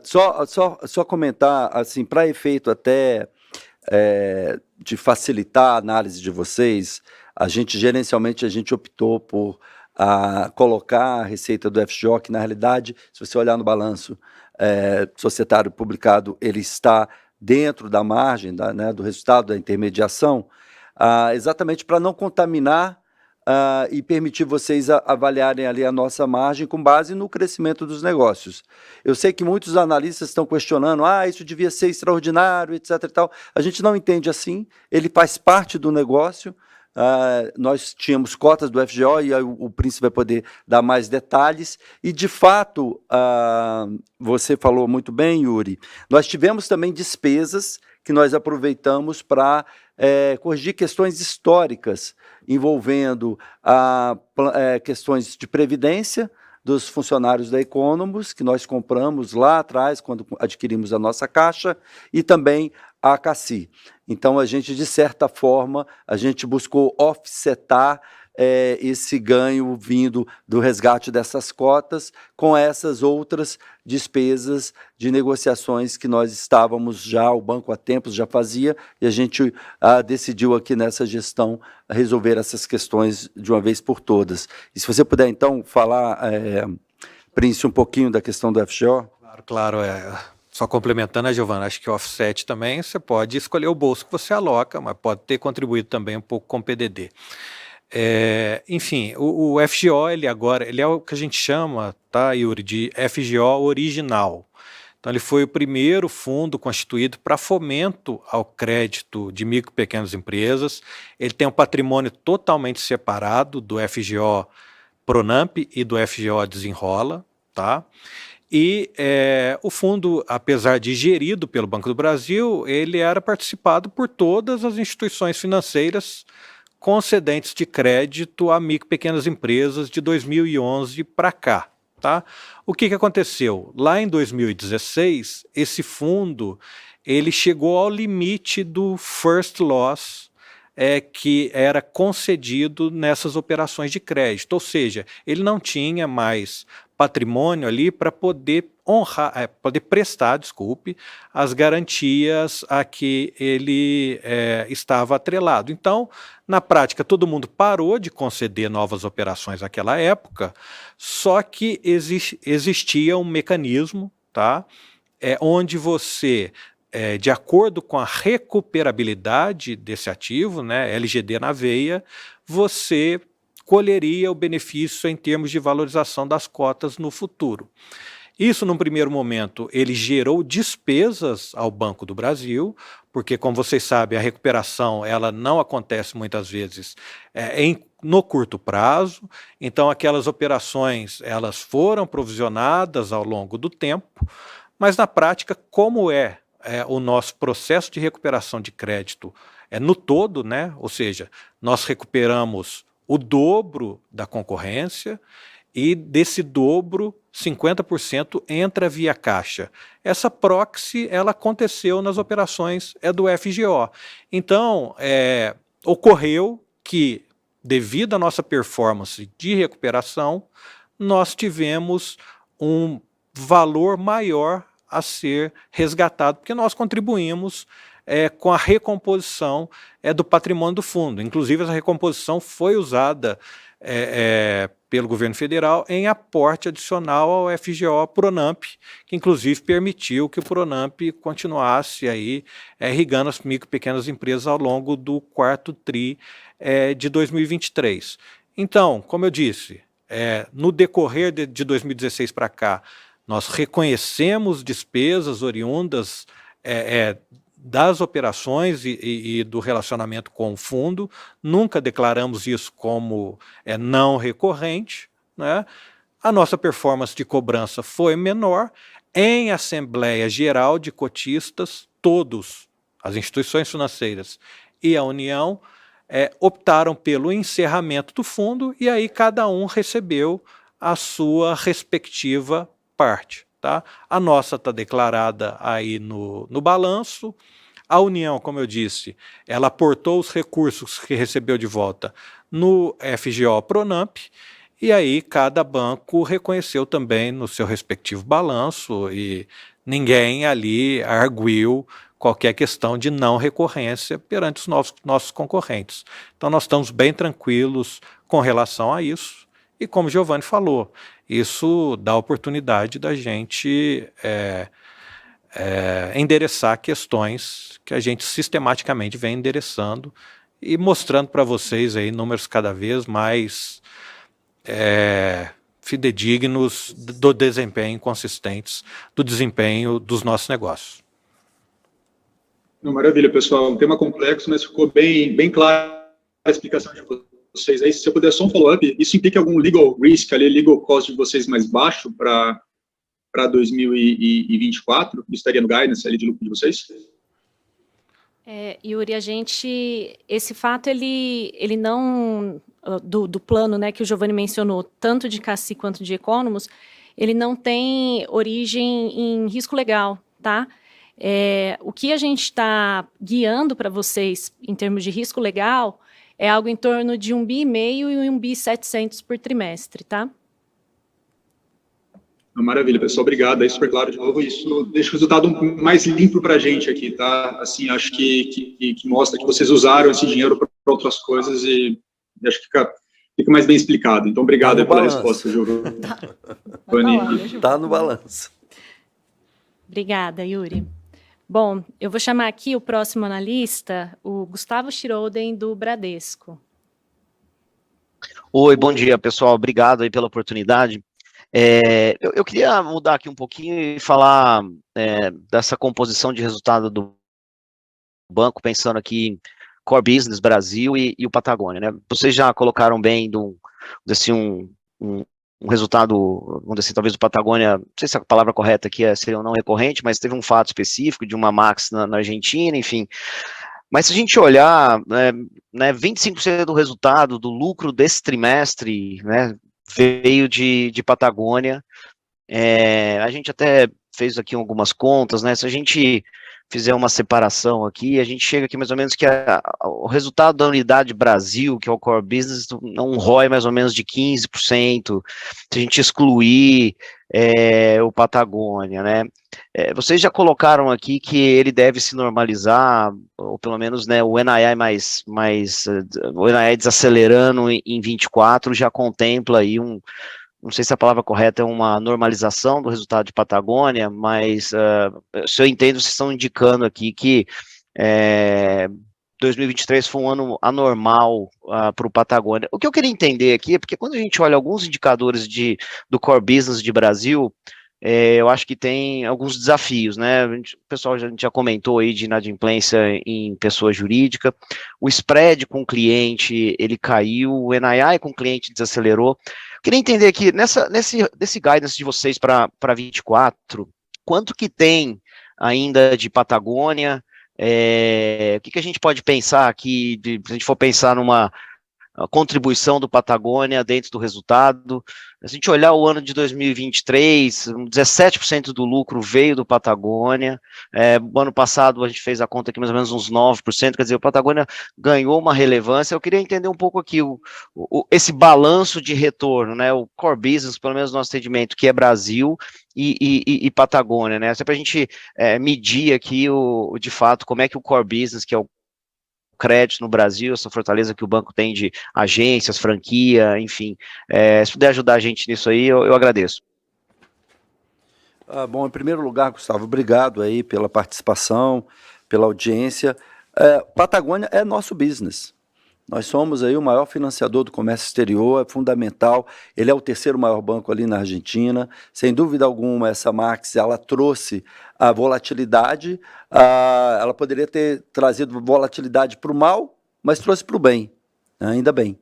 só comentar, assim, para efeito até de facilitar a análise de vocês, gerencialmente, a gente optou por colocar a receita do FGO, que na realidade, se você olhar no balanço societário publicado, ele está dentro da margem do resultado da intermediação, exatamente para não contaminar e permitir vocês avaliarem ali a nossa margem com base no crescimento dos negócios. Eu sei que muitos analistas estão questionando, isso devia ser extraordinário, etc. e tal. A gente não entende assim, ele faz parte do negócio. Nós tínhamos cotas do FGO e o Príncipe vai poder dar mais detalhes. E, de fato, você falou muito bem, Yuri, nós tivemos também despesas que nós aproveitamos para corrigir questões históricas envolvendo questões de previdência dos funcionários da Economus, que nós compramos lá atrás, quando adquirimos a nossa caixa, e também a CACI. Então, a gente, de certa forma, a gente buscou offsetar esse ganho vindo do resgate dessas cotas com essas outras despesas de negociações que nós estávamos já, o banco há tempos já fazia, e a gente decidiu aqui nessa gestão resolver essas questões de uma vez por todas. E se você puder, então, falar, Príncipe, um pouquinho da questão do FGO? Claro. Só complementando a Giovana, acho que o offset também, você pode escolher o bolso que você aloca, mas pode ter contribuído também um pouco com o PDD. Enfim, o FGO, ele é o que a gente chama, tá, Yuri, de FGO original. Então, ele foi o primeiro fundo constituído para fomento ao crédito de micro e pequenas empresas. Ele tem um patrimônio totalmente separado do FGO Pronamp e do FGO Desenrola, tá? E o fundo, apesar de gerido pelo Banco do Brasil, ele era participado por todas as instituições financeiras concedentes de crédito a micro e pequenas empresas de 2011 para cá. Tá? O que aconteceu? Lá em 2016, esse fundo ele chegou ao limite do first loss que era concedido nessas operações de crédito, ou seja, ele não tinha mais patrimônio ali para poder prestar, as garantias a que ele estava atrelado. Então, na prática, todo mundo parou de conceder novas operações naquela época, só que existia um mecanismo, tá, onde você de acordo com a recuperabilidade desse ativo, né, LGD na veia, você colheria o benefício em termos de valorização das cotas no futuro. Isso, num primeiro momento, ele gerou despesas ao Banco do Brasil, porque, como vocês sabem, a recuperação ela não acontece muitas vezes no curto prazo, então aquelas operações elas foram provisionadas ao longo do tempo, mas na prática, como o nosso processo de recuperação de crédito no todo, né? Ou seja, nós recuperamos o dobro da concorrência e desse dobro, 50% entra via caixa. Essa proxy, ela aconteceu nas operações do FGO. Então, ocorreu que, devido à nossa performance de recuperação, nós tivemos um valor maior a ser resgatado, porque nós contribuímos com a recomposição do patrimônio do fundo. Inclusive, essa recomposição foi usada pelo governo federal em aporte adicional ao FGO Pronamp, que inclusive permitiu que o Pronamp continuasse aí irrigando as micro e pequenas empresas ao longo do quarto TRI de 2023. Então, como eu disse, no decorrer de 2016 para cá, nós reconhecemos despesas oriundas das operações e do relacionamento com o fundo, nunca declaramos isso como não recorrente, né? A nossa performance de cobrança foi menor. Em Assembleia Geral de Cotistas, todos, as instituições financeiras e a União, optaram pelo encerramento do fundo e aí cada um recebeu a sua respectiva parte. Tá? A nossa está declarada aí no balanço. A União, como eu disse, ela aportou os recursos que recebeu de volta no FGO Pronamp, e aí cada banco reconheceu também no seu respectivo balanço, e ninguém ali arguiu qualquer questão de não recorrência perante os nossos concorrentes. Então nós estamos bem tranquilos com relação a isso, e como o Giovanni falou, isso dá a oportunidade da gente endereçar questões que a gente sistematicamente vem endereçando e mostrando para vocês aí números cada vez mais fidedignos do desempenho, consistentes do desempenho dos nossos negócios. Não, maravilha, pessoal. Um tema complexo, mas ficou bem clara a explicação de vocês. Aí, se eu puder só um follow-up, isso implica algum legal risk, ali, legal cost de vocês mais baixo para 2024? Isso estaria no guidance ali de lucro de vocês? Yuri, esse fato, ele não, do plano, né, que o Giovanni mencionou, tanto de Cassi quanto de Economos, ele não tem origem em risco legal, tá? O que a gente está guiando para vocês em termos de risco legal é algo em torno de 1,5 bi e 1,7 bi por trimestre, tá? Maravilha, pessoal, obrigado, é super claro de novo, isso deixa o resultado mais limpo para a gente aqui, tá? Assim, acho que mostra que vocês usaram esse dinheiro para outras coisas e acho que fica mais bem explicado. Então, obrigado pela resposta, Giovanni. Tá no balanço. Obrigada, Yuri. Bom, eu vou chamar aqui o próximo analista, o Gustavo Schroden, do Bradesco. Oi, bom dia, pessoal. Obrigado aí pela oportunidade. Eu queria mudar aqui um pouquinho e falar dessa composição de resultado do banco, pensando aqui em Core Business Brasil e o Patagônia, né? Vocês já colocaram bem um resultado, vamos dizer assim, talvez o Patagônia, não sei se a palavra correta aqui seria não recorrente, mas teve um fato específico de uma Max na Argentina, enfim. Mas se a gente olhar, 25% do resultado do lucro desse trimestre, né, veio de Patagônia. A gente até fez aqui algumas contas, né? Se a gente fizer uma separação aqui, a gente chega aqui mais ou menos que o resultado da unidade Brasil, que é o Core Business, um ROI mais ou menos de 15%, se a gente excluir o Patagônia, né? Vocês já colocaram aqui que ele deve se normalizar, ou pelo menos, né, o NII o NII desacelerando em 24 já contempla aí não sei se a palavra correta é uma normalização do resultado de Patagônia, mas se eu entendo, vocês estão indicando aqui que 2023 foi um ano anormal para o Patagônia. O que eu queria entender aqui é porque quando a gente olha alguns indicadores do core business de Brasil, eu acho que tem alguns desafios, né? O pessoal a gente já comentou aí de inadimplência em pessoa jurídica, o spread com o cliente, ele caiu, o NII com o cliente desacelerou. Queria entender aqui, nesse guidance de vocês para 24, quanto que tem ainda de Patagônia? O que a gente pode pensar aqui, se a gente for pensar numa contribuição do Patagônia dentro do resultado? Se a gente olhar o ano de 2023, 17% do lucro veio do Patagônia. O ano passado a gente fez a conta aqui mais ou menos uns 9%, quer dizer, o Patagônia ganhou uma relevância. Eu queria entender um pouco aqui esse balanço de retorno, né? O core business, pelo menos no nosso entendimento, que é Brasil e Patagônia, né? Só para a gente medir aqui, de fato, como é que o core business, que é o crédito no Brasil, essa fortaleza que o banco tem de agências, franquia, enfim, se puder ajudar a gente nisso aí, eu agradeço. Bom, em primeiro lugar, Gustavo, obrigado aí pela participação, pela audiência. Patagônia é nosso business. Nós somos aí o maior financiador do comércio exterior, é fundamental. Ele é o terceiro maior banco ali na Argentina. Sem dúvida alguma, essa Max, ela trouxe a volatilidade. Ela poderia ter trazido volatilidade para o mal, mas trouxe para o bem, ainda bem.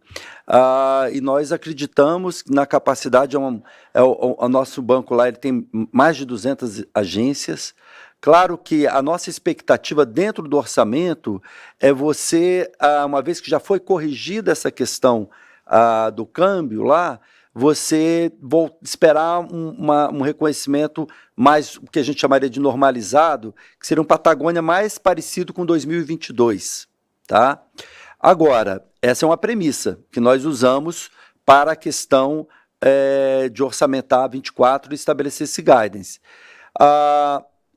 E nós acreditamos na capacidade, o nosso banco lá ele tem mais de 200 agências. Claro que a nossa expectativa dentro do orçamento é você, uma vez que já foi corrigida essa questão do câmbio lá, você esperar um reconhecimento mais, o que a gente chamaria de normalizado, que seria um Patagônia mais parecido com 2022, tá? Agora, essa é uma premissa que nós usamos para a questão de orçamentar 24 e estabelecer esse guidance.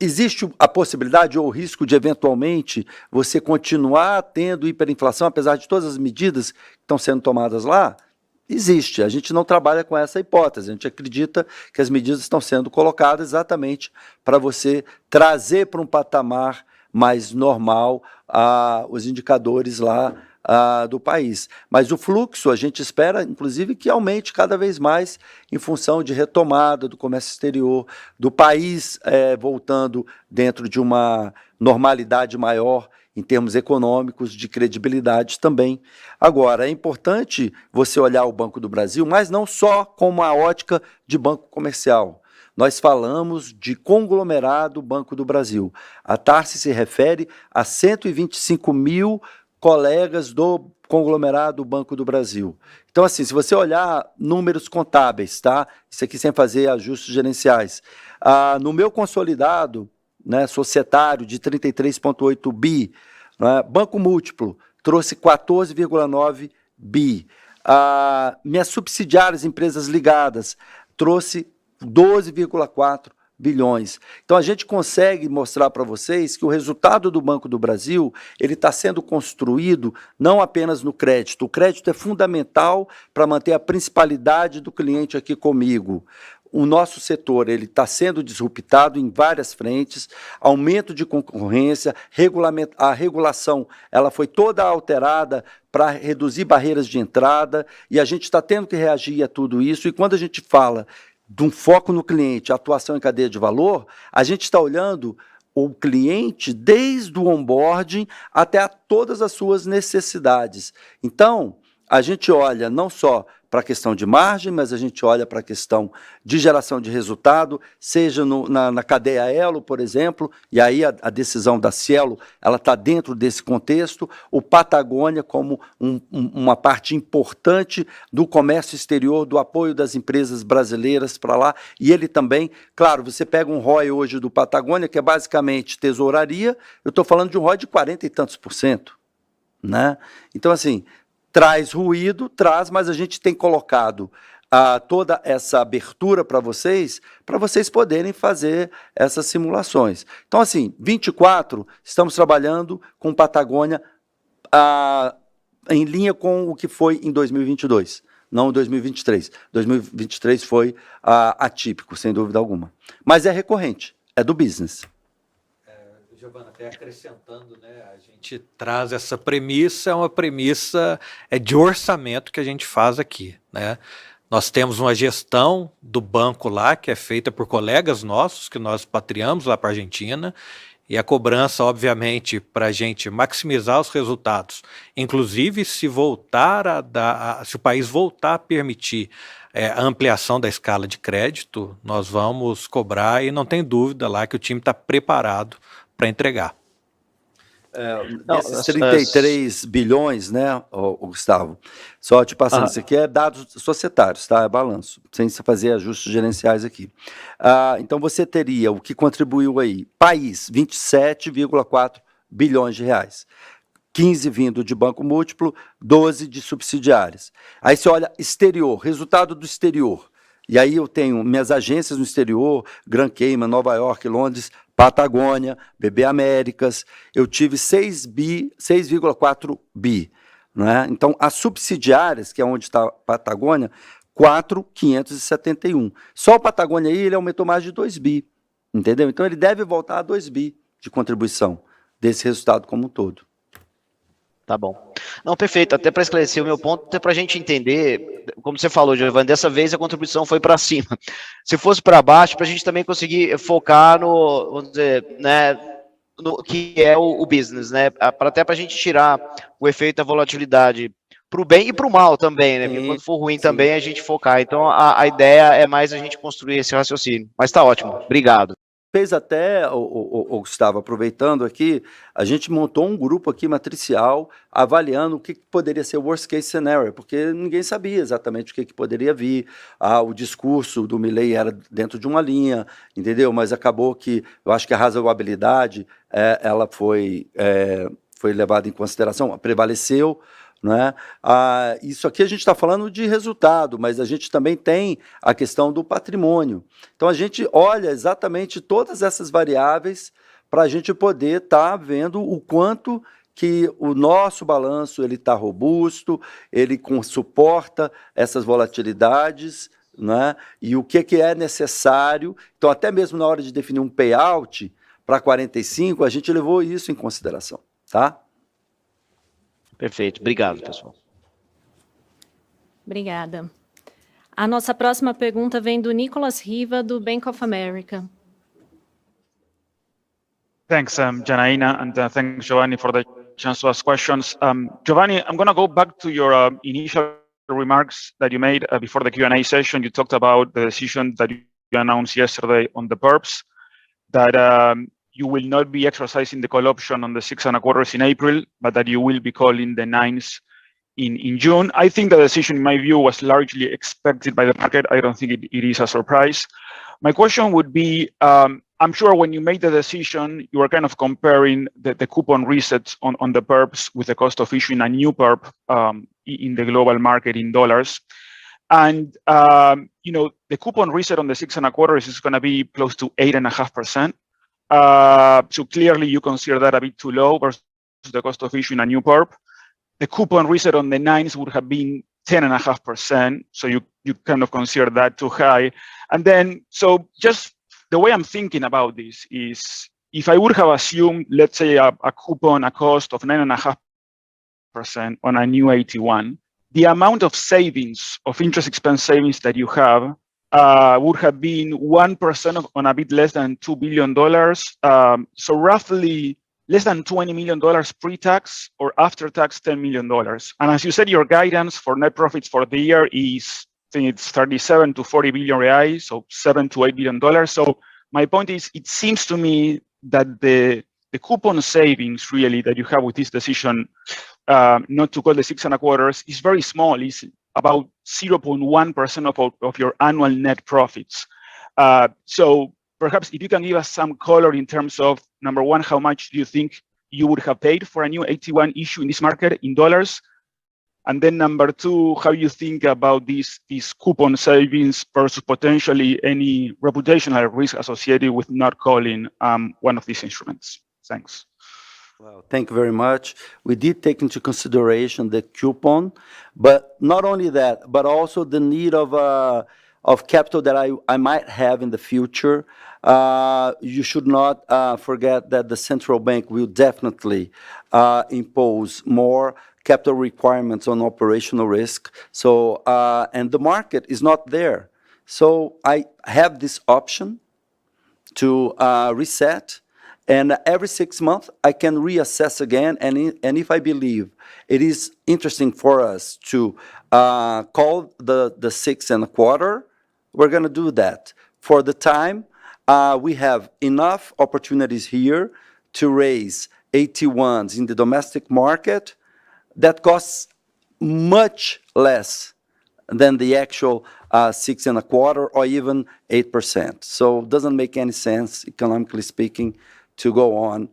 Existe a possibilidade ou o risco de, eventualmente, você continuar tendo hiperinflação, apesar de todas as medidas que estão sendo tomadas lá? Existe. A gente não trabalha com essa hipótese. A gente acredita que as medidas estão sendo colocadas exatamente para você trazer para um patamar mais normal os indicadores lá do país. Mas o fluxo, a gente espera, inclusive, que aumente cada vez mais em função de retomada do comércio exterior, do país voltando dentro de uma normalidade maior em termos econômicos, de credibilidade também. Agora, é importante você olhar o Banco do Brasil, mas não só como a ótica de banco comercial. Nós falamos de conglomerado Banco do Brasil. A Tarsi se refere a 125 mil colegas do conglomerado Banco do Brasil. Então, assim, se você olhar números contábeis, tá? Isso aqui sem fazer ajustes gerenciais. No meu consolidado, né, societário de 33,8 bi, né, banco múltiplo trouxe 14,9 bi. Minhas subsidiárias, empresas ligadas, trouxe 12,4 bilhões. Então, a gente consegue mostrar para vocês que o resultado do Banco do Brasil ele está sendo construído não apenas no crédito. O crédito é fundamental para manter a principalidade do cliente aqui comigo. O nosso setor ele está sendo disruptado em várias frentes, aumento de concorrência, a regulação ela foi toda alterada para reduzir barreiras de entrada e a gente está tendo que reagir a tudo isso. E quando a gente fala de um foco no cliente, atuação em cadeia de valor, a gente está olhando o cliente desde o onboarding até todas as suas necessidades. Então, a gente olha não só para a questão de margem, mas a gente olha para a questão de geração de resultado, seja na cadeia Elo, por exemplo, e aí a decisão da Cielo, ela está dentro desse contexto, o Patagônia como uma parte importante do comércio exterior, do apoio das empresas brasileiras para lá, e ele também, claro, você pega um ROI hoje do Patagônia, que é basicamente tesouraria, eu estou falando de um ROI de 40 e tantos %, né? Então, assim, traz ruído, mas a gente tem colocado toda essa abertura para vocês poderem fazer essas simulações. Então, assim, 24, estamos trabalhando com Patagônia em linha com o que foi em 2022. não 2023. 2023 foi atípico, sem dúvida alguma. Mas é recorrente, é do business. Giovana, até acrescentando, né, a gente traz essa premissa, é uma premissa de orçamento que a gente faz aqui, né? Nós temos uma gestão do banco lá, que é feita por colegas nossos, que nós patriamos lá para a Argentina, e a cobrança, obviamente, para a gente maximizar os resultados, inclusive se voltar se o país voltar a permitir a ampliação da escala de crédito, nós vamos cobrar e não tem dúvida lá que o time está preparado para entregar. Desses 33 bilhões, né, Gustavo, só te passando, isso aqui é dados societários, tá? É balanço, sem se fazer ajustes gerenciais aqui. Então você teria o que contribuiu aí, país, 27,4 bilhões de reais. 15 vindo de banco múltiplo, 12 de subsidiárias. Aí você olha exterior, resultado do exterior. E aí eu tenho minhas agências no exterior, Grand Cayman, Nova York, Londres, Patagônia, BB Américas, eu tive 6,4 bi. Né? Então, as subsidiárias, que é onde está a Patagônia, 4,571. Só o Patagônia aí, ele aumentou mais de 2 bi, entendeu? Então, ele deve voltar a 2 bi de contribuição desse resultado como um todo. Tá bom. Não, perfeito. Até para esclarecer o meu ponto, até para a gente entender, como você falou, Giovanni, dessa vez a contribuição foi para cima. Se fosse para baixo, para a gente também conseguir focar no, vamos dizer, né, no que é o business, né? Até para a gente tirar o efeito da volatilidade para o bem e para o mal também, né? Porque quando for ruim também a gente focar. Então a ideia é mais a gente construir esse raciocínio. Mas tá ótimo. Obrigado. Fez até, o Gustavo, aproveitando aqui, a gente montou um grupo aqui matricial avaliando o que poderia ser o worst case scenario, porque ninguém sabia exatamente o que poderia vir. O discurso do Milei era dentro de uma linha, entendeu? Mas acabou que, eu acho que a razoabilidade, ela foi levada em consideração, prevaleceu. Né? Isso aqui a gente está falando de resultado, mas a gente também tem a questão do patrimônio. Então a gente olha exatamente todas essas variáveis para a gente poder estar vendo o quanto que o nosso balanço ele está robusto, ele suporta essas volatilidades, né? E o que é necessário. Então até mesmo na hora de definir um payout para 45, a gente levou isso em consideração, tá? Perfeito. Obrigado, pessoal. Obrigada. A nossa próxima pergunta vem do Nicolas Riva, do Bank of America. Thanks, Janaína, and thanks, Giovanni, for the chance to ask questions. Giovanni, I'm going to go back to your initial remarks that you made before the Q&A session. You talked about the decision that you announced yesterday on the perps, that you will not be exercising the call option on the 6.25 in April, but that you will be calling the 9s in June. I think the decision, in my view, was largely expected by the market. I don't think it is a surprise. My question would be, I'm sure when you made the decision, you were kind of comparing the coupon resets on the perps with the cost of issuing a new perp in the global market in dollars. And, you know, the coupon reset on the 6.25 is going to be close to 8.5%. So clearly you consider that a bit too low versus the cost of issuing a new perp. The coupon reset on the 9s would have been 10.5%. So you kind of consider that too high. And then, so just the way I'm thinking about this is, if I would have assumed, let's say a coupon, a cost of 9.5% on a new 81, the amount of savings, of interest expense savings that you have would have been 1% on a bit less than $2 billion. So roughly less than $20 million pre-tax, or after-tax $10 million. And as you said, your guidance for net profits for the year is, I think it's 37 to 40 billion reais, so $7 to $8 billion. So my point is, it seems to me that the coupon savings really that you have with this decision not to call the 6.25 is very small. It's about 0.1% of your annual net profits. So perhaps if you can give us some color in terms of, number one, how much do you think you would have paid for a new 81 issue in this market in dollars? And then number two, how you think about these coupon savings versus potentially any reputational risk associated with not calling one of these instruments? Thanks. Well, thank you very much. We did take into consideration the coupon, but not only that, but also the need of capital that I might have in the future. You should not forget that the central bank will definitely impose more capital requirements on operational risk. So, and the market is not there. So I have this option to reset. And every 6 months, I can reassess again. And if I believe it is interesting for us to call the 6.25, we're going to do that. For the time, we have enough opportunities here to raise AT1s in the domestic market that costs much less than the actual 6.25 or even 8%. So it doesn't make any sense, economically speaking, to go on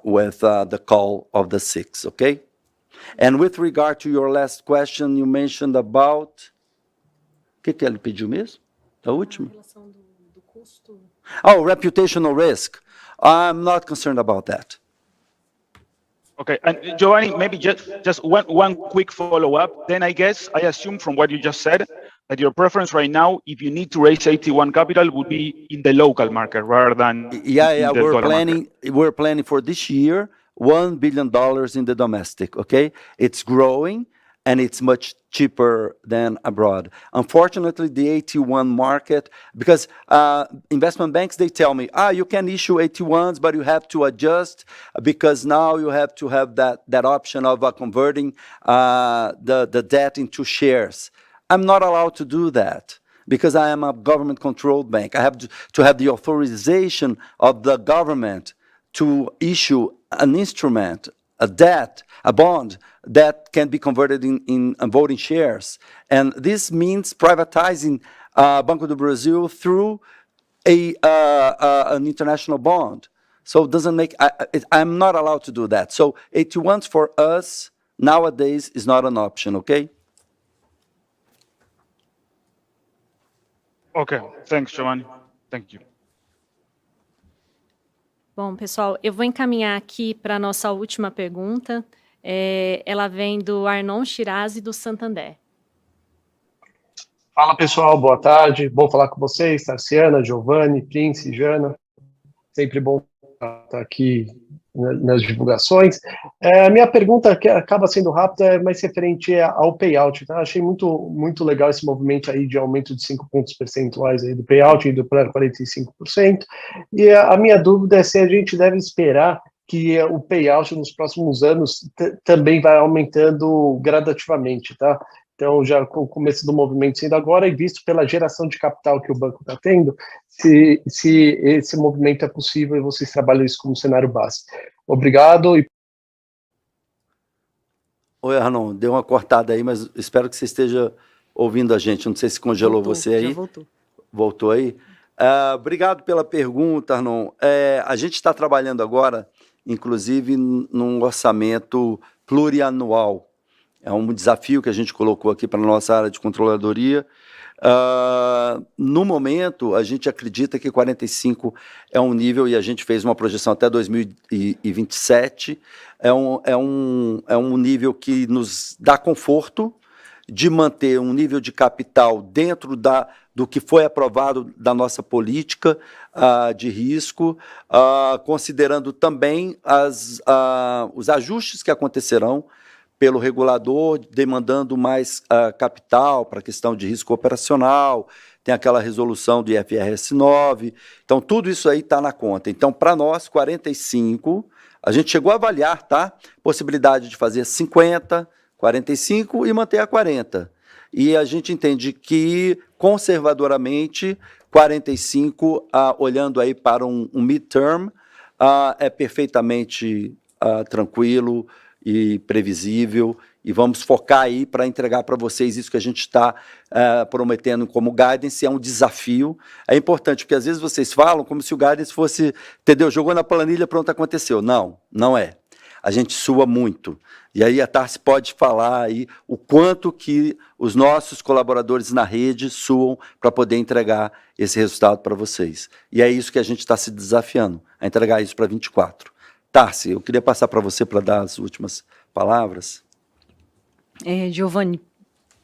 with the call of the 6, okay? And with regard to your last question, you mentioned about... O que ele pediu mesmo? A última? Oh, reputational risk. I'm not concerned about that. Okay, and Giovanni, maybe just one quick follow-up. Then I guess, I assume from what you just said, that your preference right now, if you need to raise AT1 capital, would be in the local market rather than in the dollar market. We're planning for this year, $1 billion in the domestic, okay? It's growing, and it's much cheaper than abroad. Unfortunately, the AT1 market, because investment banks, they tell me, you can issue AT1s, but you have to adjust because now you have to have that option of converting the debt into shares. I'm not allowed to do that because I am a government-controlled bank. I have to have the authorization of the government to issue an instrument, a debt, a bond that can be converted in voting shares. And this means privatizing Banco do Brasil through an international bond. So it doesn't make, I'm not allowed to do that. So AT1s for us nowadays is not an option, okay? Okay, thanks, Giovanni. Thank you. Bom, pessoal, eu vou encaminhar aqui para a nossa última pergunta. Ela vem do Arnon Shirazi, do Santander. Fala, pessoal, boa tarde. Bom falar com vocês, Tarciana, Giovanni, Prince, Jana. Sempre bom estar aqui nas divulgações. A minha pergunta, que acaba sendo rápida, é mais referente ao payout. Tá? Achei muito legal esse movimento aí de aumento de 5 pontos percentuais aí do payout, indo para 45%. E a minha dúvida é se a gente deve esperar que o payout nos próximos anos também vai aumentando gradativamente, tá? Então, já com o começo do movimento sendo agora, e visto pela geração de capital que o banco está tendo, se esse movimento é possível e vocês trabalham isso como cenário base. Obrigado. Oi, Arnon, deu uma cortada aí, mas espero que você esteja ouvindo a gente. Não sei se congelou você aí. Já voltou. Voltou aí? Obrigado pela pergunta, Arnon. A gente está trabalhando agora, inclusive, num orçamento plurianual. É um desafio que a gente colocou aqui para a nossa área de controladoria. No momento, a gente acredita que 45 é um nível, e a gente fez uma projeção até 2027, é um nível que nos dá conforto de manter um nível de capital dentro do que foi aprovado da nossa política de risco, considerando também os ajustes que acontecerão pelo regulador, demandando mais capital para a questão de risco operacional, tem aquela resolução do IFRS 9, então tudo isso aí está na conta. Então, para nós, 45, a gente chegou a avaliar, tá? Possibilidade de fazer 50, 45 e manter a 40. E a gente entende que, conservadoramente, 45, olhando aí para um midterm, é perfeitamente tranquilo e previsível, e vamos focar aí para entregar para vocês isso que a gente está prometendo como guidance. É um desafio, é importante, porque às vezes vocês falam como se o guidance fosse, entendeu, jogou na planilha, pronto, aconteceu. Não, não é. A gente sua muito, e aí a Tarsi pode falar aí o quanto que os nossos colaboradores na rede suam para poder entregar esse resultado para vocês. E é isso que a gente está se desafiando, a entregar isso para 24. Tarsi, eu queria passar para você para dar as últimas palavras. Giovanni,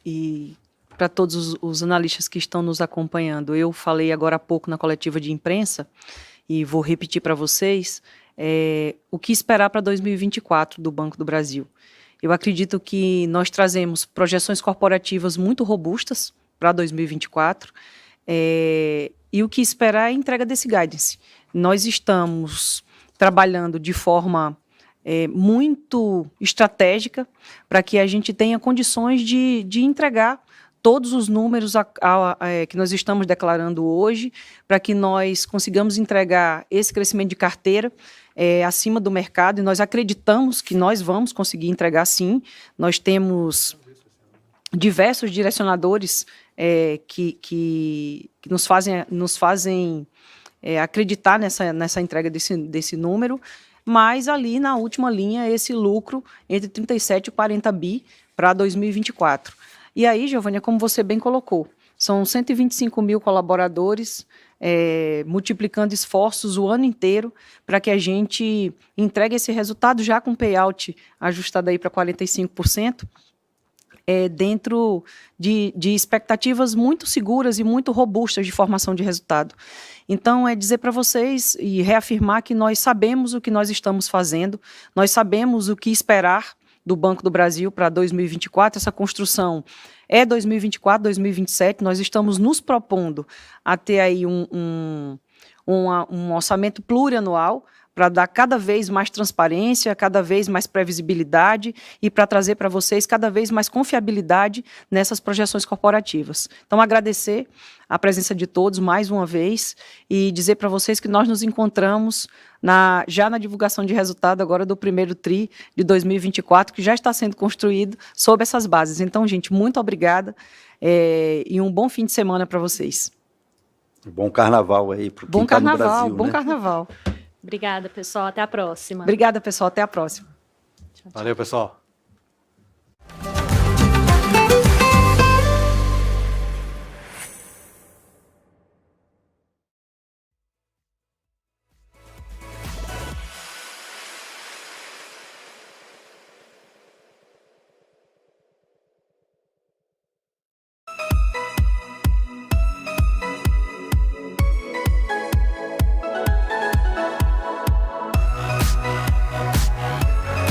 e para todos os analistas que estão nos acompanhando, eu falei agora há pouco na coletiva de imprensa, e vou repetir para vocês, o que esperar para 2024 do Banco do Brasil. Eu acredito que nós trazemos projeções corporativas muito robustas para 2024, e o que esperar é a entrega desse guidance. Nós estamos trabalhando de forma muito estratégica para que a gente tenha condições de entregar todos os números que nós estamos declarando hoje, para que nós consigamos entregar esse crescimento de carteira acima do mercado, e nós acreditamos que nós vamos conseguir entregar sim. Nós temos diversos direcionadores que nos fazem acreditar nessa entrega desse número, mas ali na última linha esse lucro entre 37 e 40 bi para 2024. E aí, Giovanni, como você bem colocou, são 125 mil colaboradores multiplicando esforços o ano inteiro para que a gente entregue esse resultado já com payout ajustado aí para 45%, dentro de expectativas muito seguras e muito robustas de formação de resultado. Então, é dizer para vocês e reafirmar que nós sabemos o que nós estamos fazendo, nós sabemos o que esperar do Banco do Brasil para 2024, essa construção é 2024, 2027, nós estamos nos propondo a ter aí um orçamento plurianual para dar cada vez mais transparência, cada vez mais previsibilidade e para trazer para vocês cada vez mais confiabilidade nessas projeções corporativas. Então, agradecer a presença de todos mais uma vez e dizer para vocês que nós nos encontramos já na divulgação de resultado agora do primeiro TRI de 2024, que já está sendo construído sob essas bases. Então, gente, muito obrigada e um bom fim de semana para vocês. Bom carnaval aí para quem está no Brasil, bom né? carnaval. Obrigada, pessoal. Até a próxima. Obrigada, pessoal. Até a próxima. Valeu, pessoal.